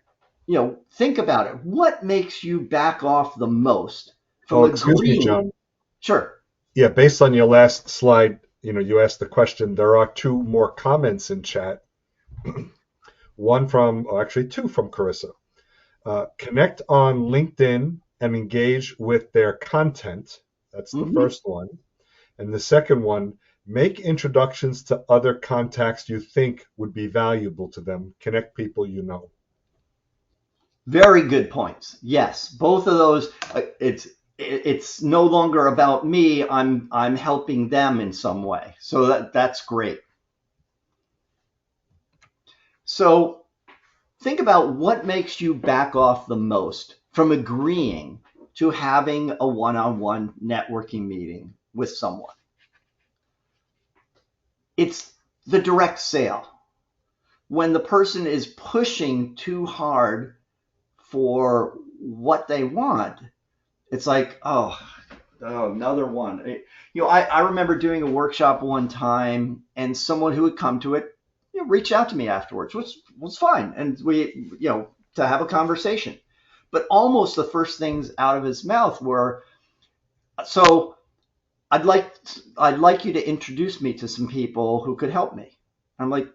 think about it. What makes you back off the most from Excuse me, agreeing? John. Sure. Yeah, based on your last slide, you asked the question. There are two more comments in chat. Actually two from Carissa. Connect on LinkedIn and engage with their content. That's the first one. And the second one, make introductions to other contacts you think would be valuable to them. Connect people you know. Very good points. Yes, both of those. It's no longer about me. I'm helping them in some way. So that's great. So think about what makes you back off the most from agreeing to having a one-on-one networking meeting with someone. It's the direct sale. When the person is pushing too hard for what they want, it's like, oh, another one. I remember doing a workshop one time, and someone who had come to it, reached out to me afterwards, which was fine, and we, to have a conversation. But almost the first things out of his mouth were, so I'd like you to introduce me to some people who could help me. I'm like,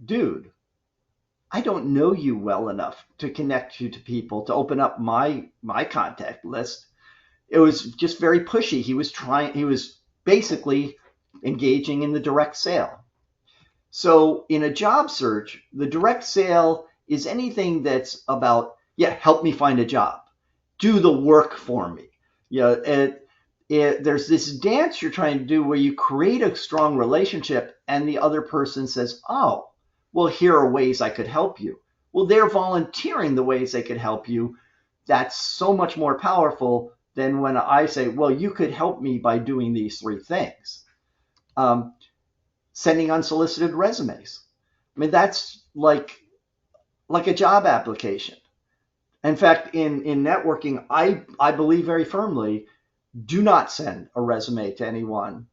dude, I don't know you well enough to connect you to people, to open up my contact list. It was just very pushy. He was basically engaging in the direct sale. So in a job search, the direct sale is anything that's about, help me find a job, do the work for me. There's this dance you're trying to do where you create a strong relationship and the other person says, oh, well, here are ways I could help you. Well, they're volunteering the ways they could help you. That's so much more powerful than when I say, well, you could help me by doing these three things. Sending unsolicited resumes. I mean, that's like a job application. In fact, in networking, I believe very firmly, do not send a resume to anyone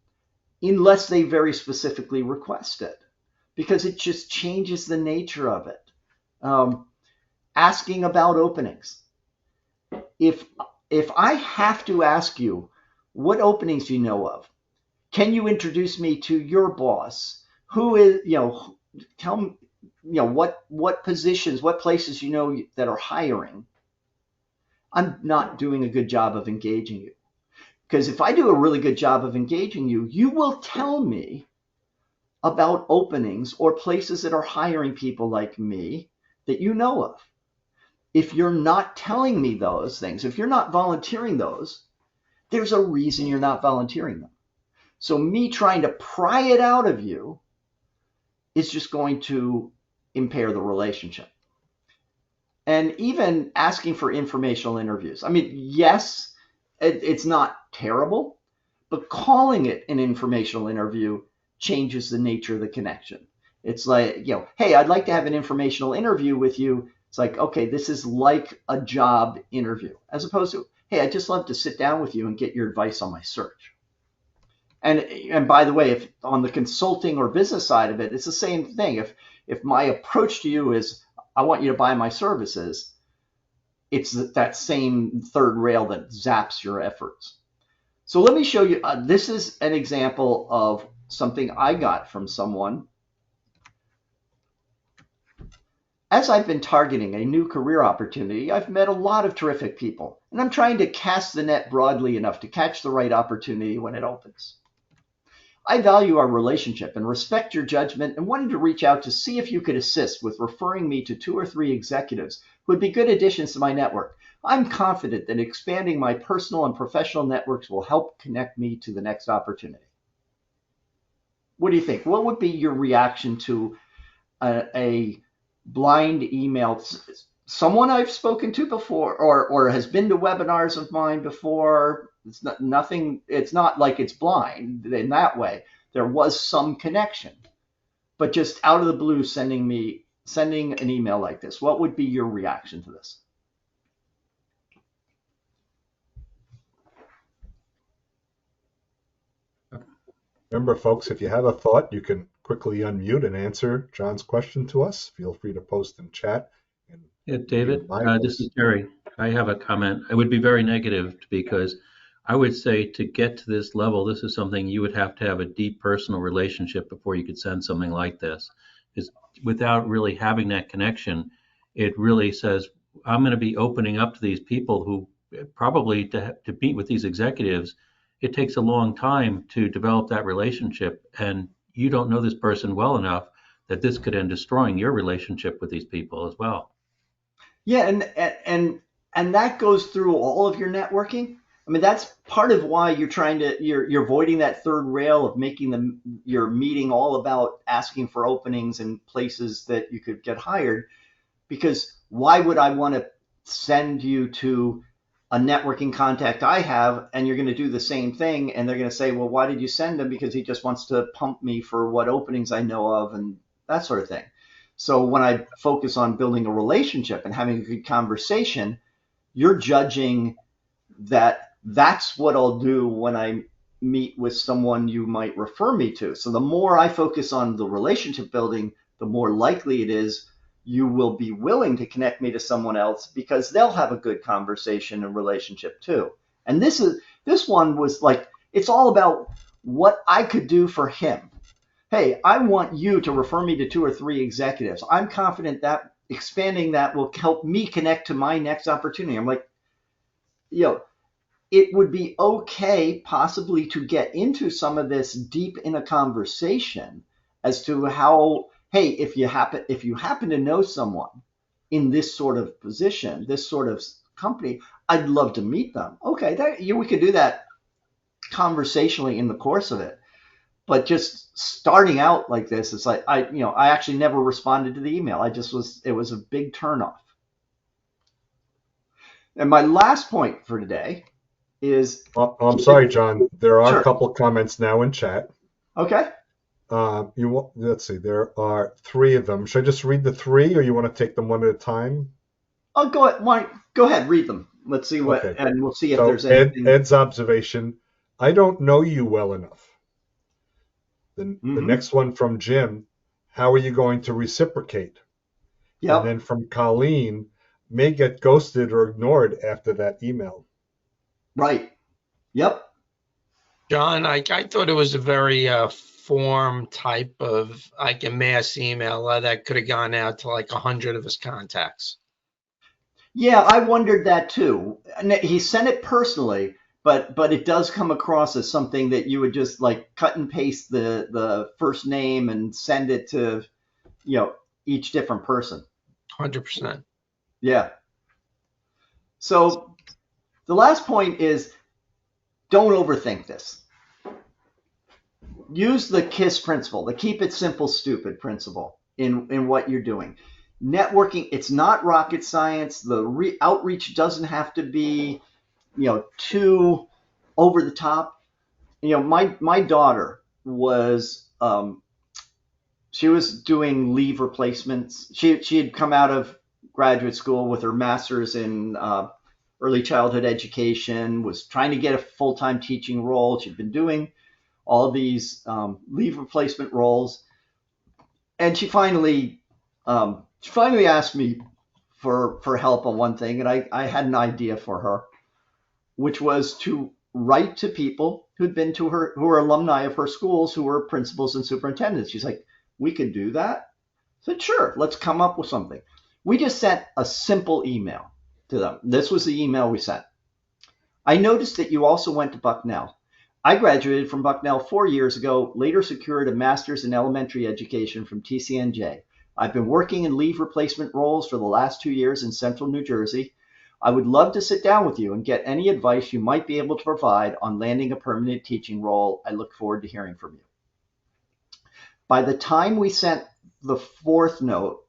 unless they very specifically request it, because it just changes the nature of it. Asking about openings. If I have to ask you, what openings do you know of? Can you introduce me to your boss? Who is, tell me, what positions, what places that are hiring? I'm not doing a good job of engaging you. Because if I do a really good job of engaging you, you will tell me about openings or places that are hiring people like me that you know of. If you're not telling me those things, if you're not volunteering those, there's a reason you're not volunteering them. So me trying to pry it out of you is just going to impair the relationship. And even asking for informational interviews. I mean, yes, it's not terrible, but calling it an informational interview changes the nature of the connection. It's like, hey, I'd like to have an informational interview with you. It's like, okay, this is like a job interview, as opposed to, hey, I'd just love to sit down with you and get your advice on my search. And by the way, if on the consulting or business side of it, it's the same thing. If my approach to you is, I want you to buy my services, it's that same third rail that zaps your efforts. So let me show you, this is an example of something I got from someone. As I've been targeting a new career opportunity, I've met a lot of terrific people, and I'm trying to cast the net broadly enough to catch the right opportunity when it opens. I value our relationship and respect your judgment and wanted to reach out to see if you could assist with referring me to 2 or 3 executives who would be good additions to my network. I'm confident that expanding my personal and professional networks will help connect me to the next opportunity. What do you think? What would be your reaction to a blind email? Someone I've spoken to before or has been to webinars of mine before. It's not like it's blind in that way. There was some connection, but just out of the blue sending an email like this. What would be your reaction to this? Remember, folks, if you have a thought, you can quickly unmute and answer John's question to us. Feel free to post in chat. Yeah, David, this is Terry. I have a comment. It would be very negative because I would say to get to this level, this is something you would have to have a deep personal relationship before you could send something like this. Because without really having that connection, it really says, I'm going to be opening up to these people who probably to meet with these executives, it takes a long time to develop that relationship. And you don't know this person well enough that this could end destroying your relationship with these people as well. Yeah, and that goes through all of your networking. I mean, that's part of why you're avoiding that third rail of making your meeting all about asking for openings and places that you could get hired. Because why would I want to send you to a networking contact I have and you're going to do the same thing and they're going to say, well, why did you send him? Because he just wants to pump me for what openings I know of and that sort of thing. So when I focus on building a relationship and having a good conversation, you're judging that's what I'll do when I meet with someone you might refer me to. So the more I focus on the relationship building, the more likely it is you will be willing to connect me to someone else because they'll have a good conversation and relationship too. And this one was like, it's all about what I could do for him. Hey, I want you to refer me to 2 or 3 executives. I'm confident that expanding that will help me connect to my next opportunity. I'm like, it would be okay possibly to get into some of this deep in a conversation as to how, hey, if you happen to know someone in this sort of position, this sort of company, I'd love to meet them. Okay, we could do that conversationally in the course of it. But just starting out like this, it's like I actually never responded to the email. It was a big turnoff. And my last point for today is. I'm sorry, John. There are Sure. a couple comments now in chat. Okay. Let's see. There are 3 of them. Should I just read the 3, or you want to take them one at a time? I'll go ahead, read them. Let's see what, okay. And we'll see if there's anything. Ed's observation: I don't know you well enough. The next one from Jim: how are you going to reciprocate? Yep. And then from Colleen: may get ghosted or ignored after that email. Right. Yep. John, I thought it was a very form type of like a mass email that could have gone out to like 100 of his contacts. Yeah, I wondered that too. And he sent it personally, but it does come across as something that you would just like cut and paste the first name and send it to, you know, each different person. 100%. Yeah. So the last point is don't overthink this. Use the KISS principle, the keep it simple, stupid principle in what you're doing. Networking, it's not rocket science. The outreach doesn't have to be, you know, too over the top. You know, my daughter was she was doing leave replacements. She had come out of graduate school with her master's in early childhood education, was trying to get a full-time teaching role. She'd been doing all these leave replacement roles, and she finally asked me for help on one thing, and I had an idea for her, which was to write to people who'd been to her, who were alumni of her schools, who were principals and superintendents. She's like, we could do that? I said, sure, let's come up with something. We just sent a simple email to them. This was the email we sent. I noticed that you also went to Bucknell. I graduated from Bucknell 4 years ago, later secured a master's in elementary education from TCNJ. I've been working in leave replacement roles for the last 2 years in central New Jersey. I would love to sit down with you and get any advice you might be able to provide on landing a permanent teaching role. I look forward to hearing from you. By the time we sent the fourth note,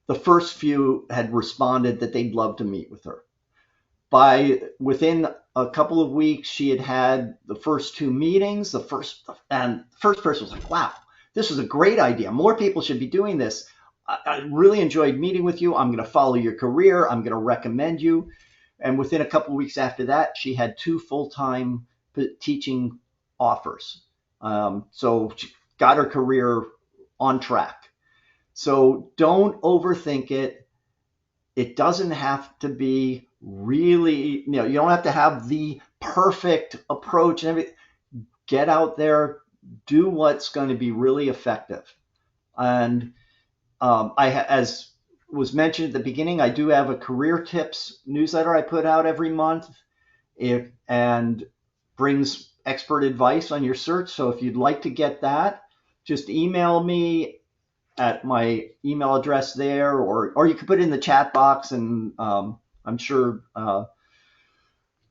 the first few had responded that they'd love to meet with her. Within a couple of weeks, she had had the first 2 meetings. The first person was like, wow, this is a great idea. More people should be doing this. I really enjoyed meeting with you. I'm going to follow your career. I'm going to recommend you. And within a couple of weeks after that, she had 2 full-time teaching offers. So she got her career on track. So don't overthink it. It doesn't have to be really, you don't have to have the perfect approach and everything. Get out there, do what's going to be really effective. And as was mentioned at the beginning, I do have a career tips newsletter I put out every month, and brings expert advice on your search. So if you'd like to get that, just email me at my email address there, or you could put it in the chat box, and I'm sure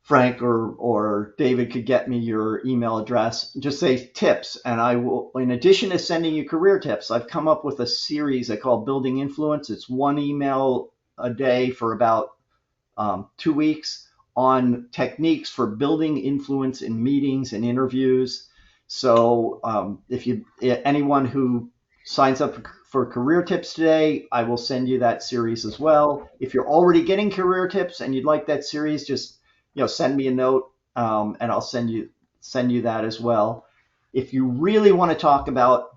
Frank or David could get me your email address. Just say tips, and I will, in addition to sending you career tips, I've come up with a series I call Building Influence. It's 1 email a day for about 2 weeks on techniques for building influence in meetings and interviews. So anyone who signs up for career tips today, I will send you that series as well. If you're already getting career tips and you'd like that series, just send me a note, and I'll send you that as well. If you really want to talk about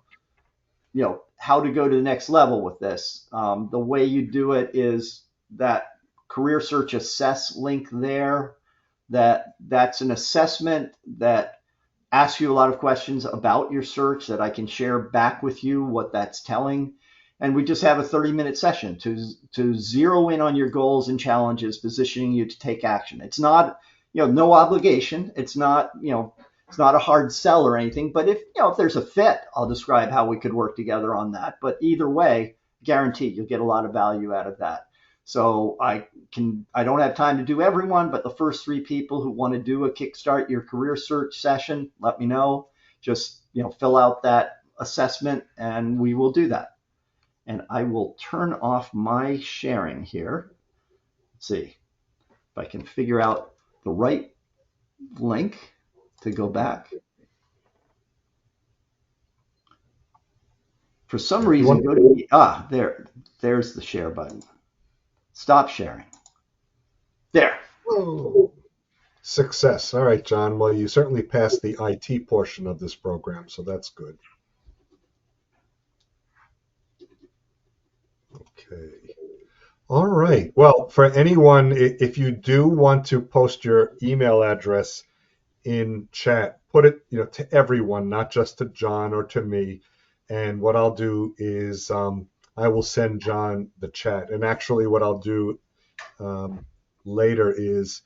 how to go to the next level with this, the way you do it is that career search assess link there. That's an assessment that asks you a lot of questions about your search that I can share back with you what that's telling. And we just have a 30-minute session to zero in on your goals and challenges, positioning you to take action. It's not, no obligation. It's not, it's not a hard sell or anything. But if there's a fit, I'll describe how we could work together on that. But either way, guaranteed you'll get a lot of value out of that. So I don't have time to do everyone, but the first 3 people who want to do a Kickstart Your Career Search session, let me know. Just fill out that assessment, and we will do that. And I will turn off my sharing here. Let's see if I can figure out the right link to go back. For some reason, go to there's the share button. Stop sharing. There. Oh, success. All right, John. Well, you certainly passed the IT portion of this program, so that's good. Okay. All right. Well, for anyone, if you do want to post your email address in chat, put it, to everyone, not just to John or to me. And what I'll do is I will send John the chat. And actually, what I'll do later is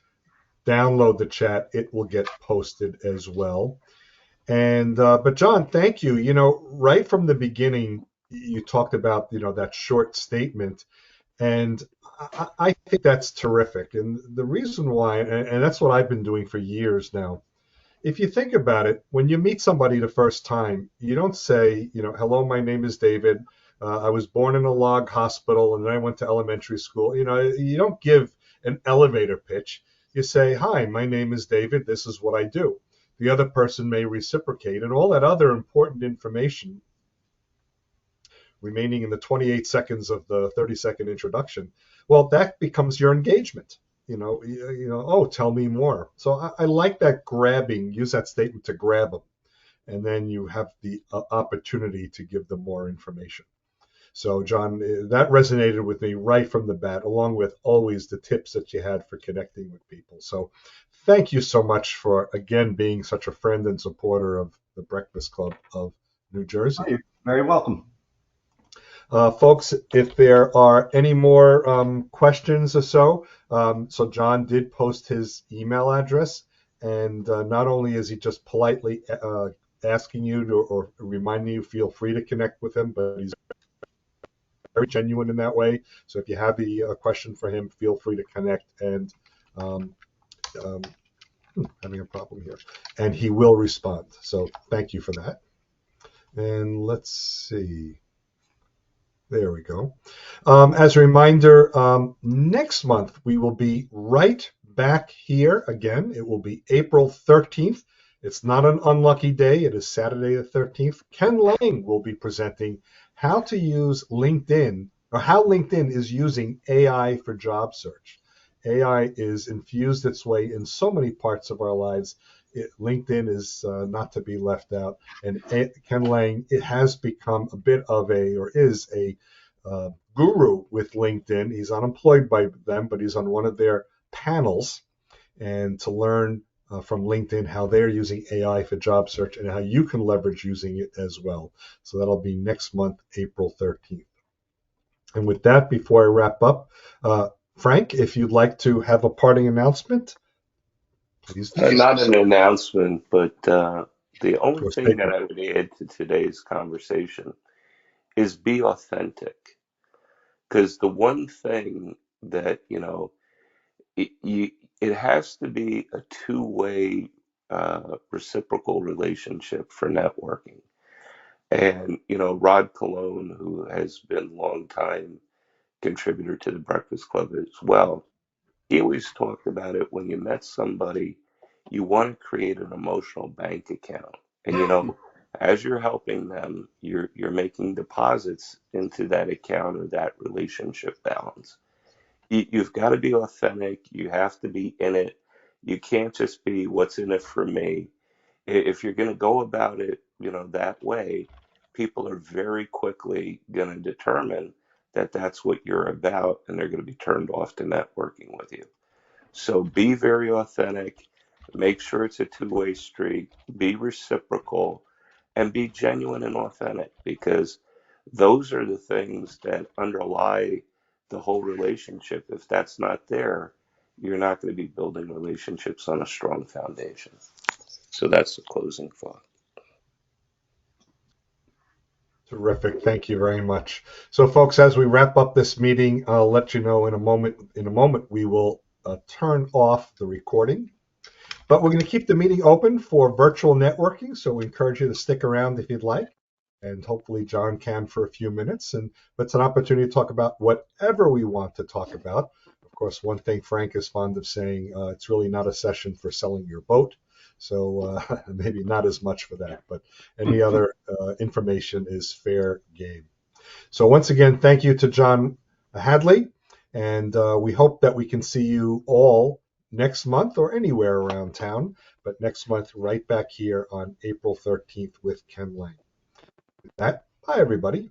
download the chat. It will get posted as well. And but John, thank you. Right from the beginning, you talked about that short statement, and I think that's terrific. And the reason why, and that's what I've been doing for years now. If you think about it, when you meet somebody the first time, you don't say, hello, my name is David. I was born in a log hospital and then I went to elementary school. You don't give an elevator pitch. You say, hi, my name is David. This is what I do. The other person may reciprocate, and all that other important information remaining in the 28 seconds of the 30-second introduction, well, that becomes your engagement. Oh, tell me more. So I like that use that statement to grab them, and then you have the opportunity to give them more information. So John, that resonated with me right from the bat, along with always the tips that you had for connecting with people. So thank you so much for, again, being such a friend and supporter of the Breakfast Club of New Jersey. Oh, you're very welcome. Folks, if there are any more questions or so John did post his email address, and not only is he just politely asking you or reminding you, feel free to connect with him, but he's very genuine in that way. So if you have a question for him, feel free to connect, and having a problem here, and he will respond. So thank you for that. And let's see. There we go. As a reminder, next month we will be right back here again. It will be April 13th. It's not an unlucky day. It is Saturday the 13th. Ken Lang will be presenting how to use LinkedIn, or how LinkedIn is using AI for job search. AI is infused its way in so many parts of our lives. LinkedIn is not to be left out. And Ken Lang, it has become a bit of is a guru with LinkedIn. He's unemployed by them, but he's on one of their panels, and to learn from LinkedIn how they're using AI for job search and how you can leverage using it as well. So that'll be next month, April 13th. And with that, before I wrap up, Frank, if you'd like to have a parting announcement, please do. Not an announcement, but the only thing that I would add to today's conversation is be authentic. Because the one thing that, it has to be a two-way reciprocal relationship for networking. And, Rod Colon, who has been a long time contributor to the Breakfast Club as well, he always talked about it. When you met somebody, you want to create an emotional bank account. And, as you're helping them, you're making deposits into that account or that relationship balance. You've got to be authentic. You have to be in it. You can't just be what's in it for me. If you're going to go about it, that way, people are very quickly going to determine that that's what you're about, and they're going to be turned off to networking with you. So be very authentic. Make sure it's a two-way street. Be reciprocal, and be genuine and authentic, because those are the things that underlie the whole relationship. If that's not there, you're not going to be building relationships on a strong foundation. So that's the closing thought. Terrific. Thank you very much. So, folks, as we wrap up this meeting, I'll let you know in a moment. In a moment, we will turn off the recording, but we're going to keep the meeting open for virtual networking. So we encourage you to stick around if you'd like, and hopefully John can for a few minutes. And it's an opportunity to talk about whatever we want to talk about. Of course, one thing Frank is fond of saying, it's really not a session for selling your boat. So maybe not as much for that, but any other information is fair game. So once again, thank you to John Hadley, and we hope that we can see you all next month or anywhere around town, but next month right back here on April 13th with Ken Lang. With that, bye everybody.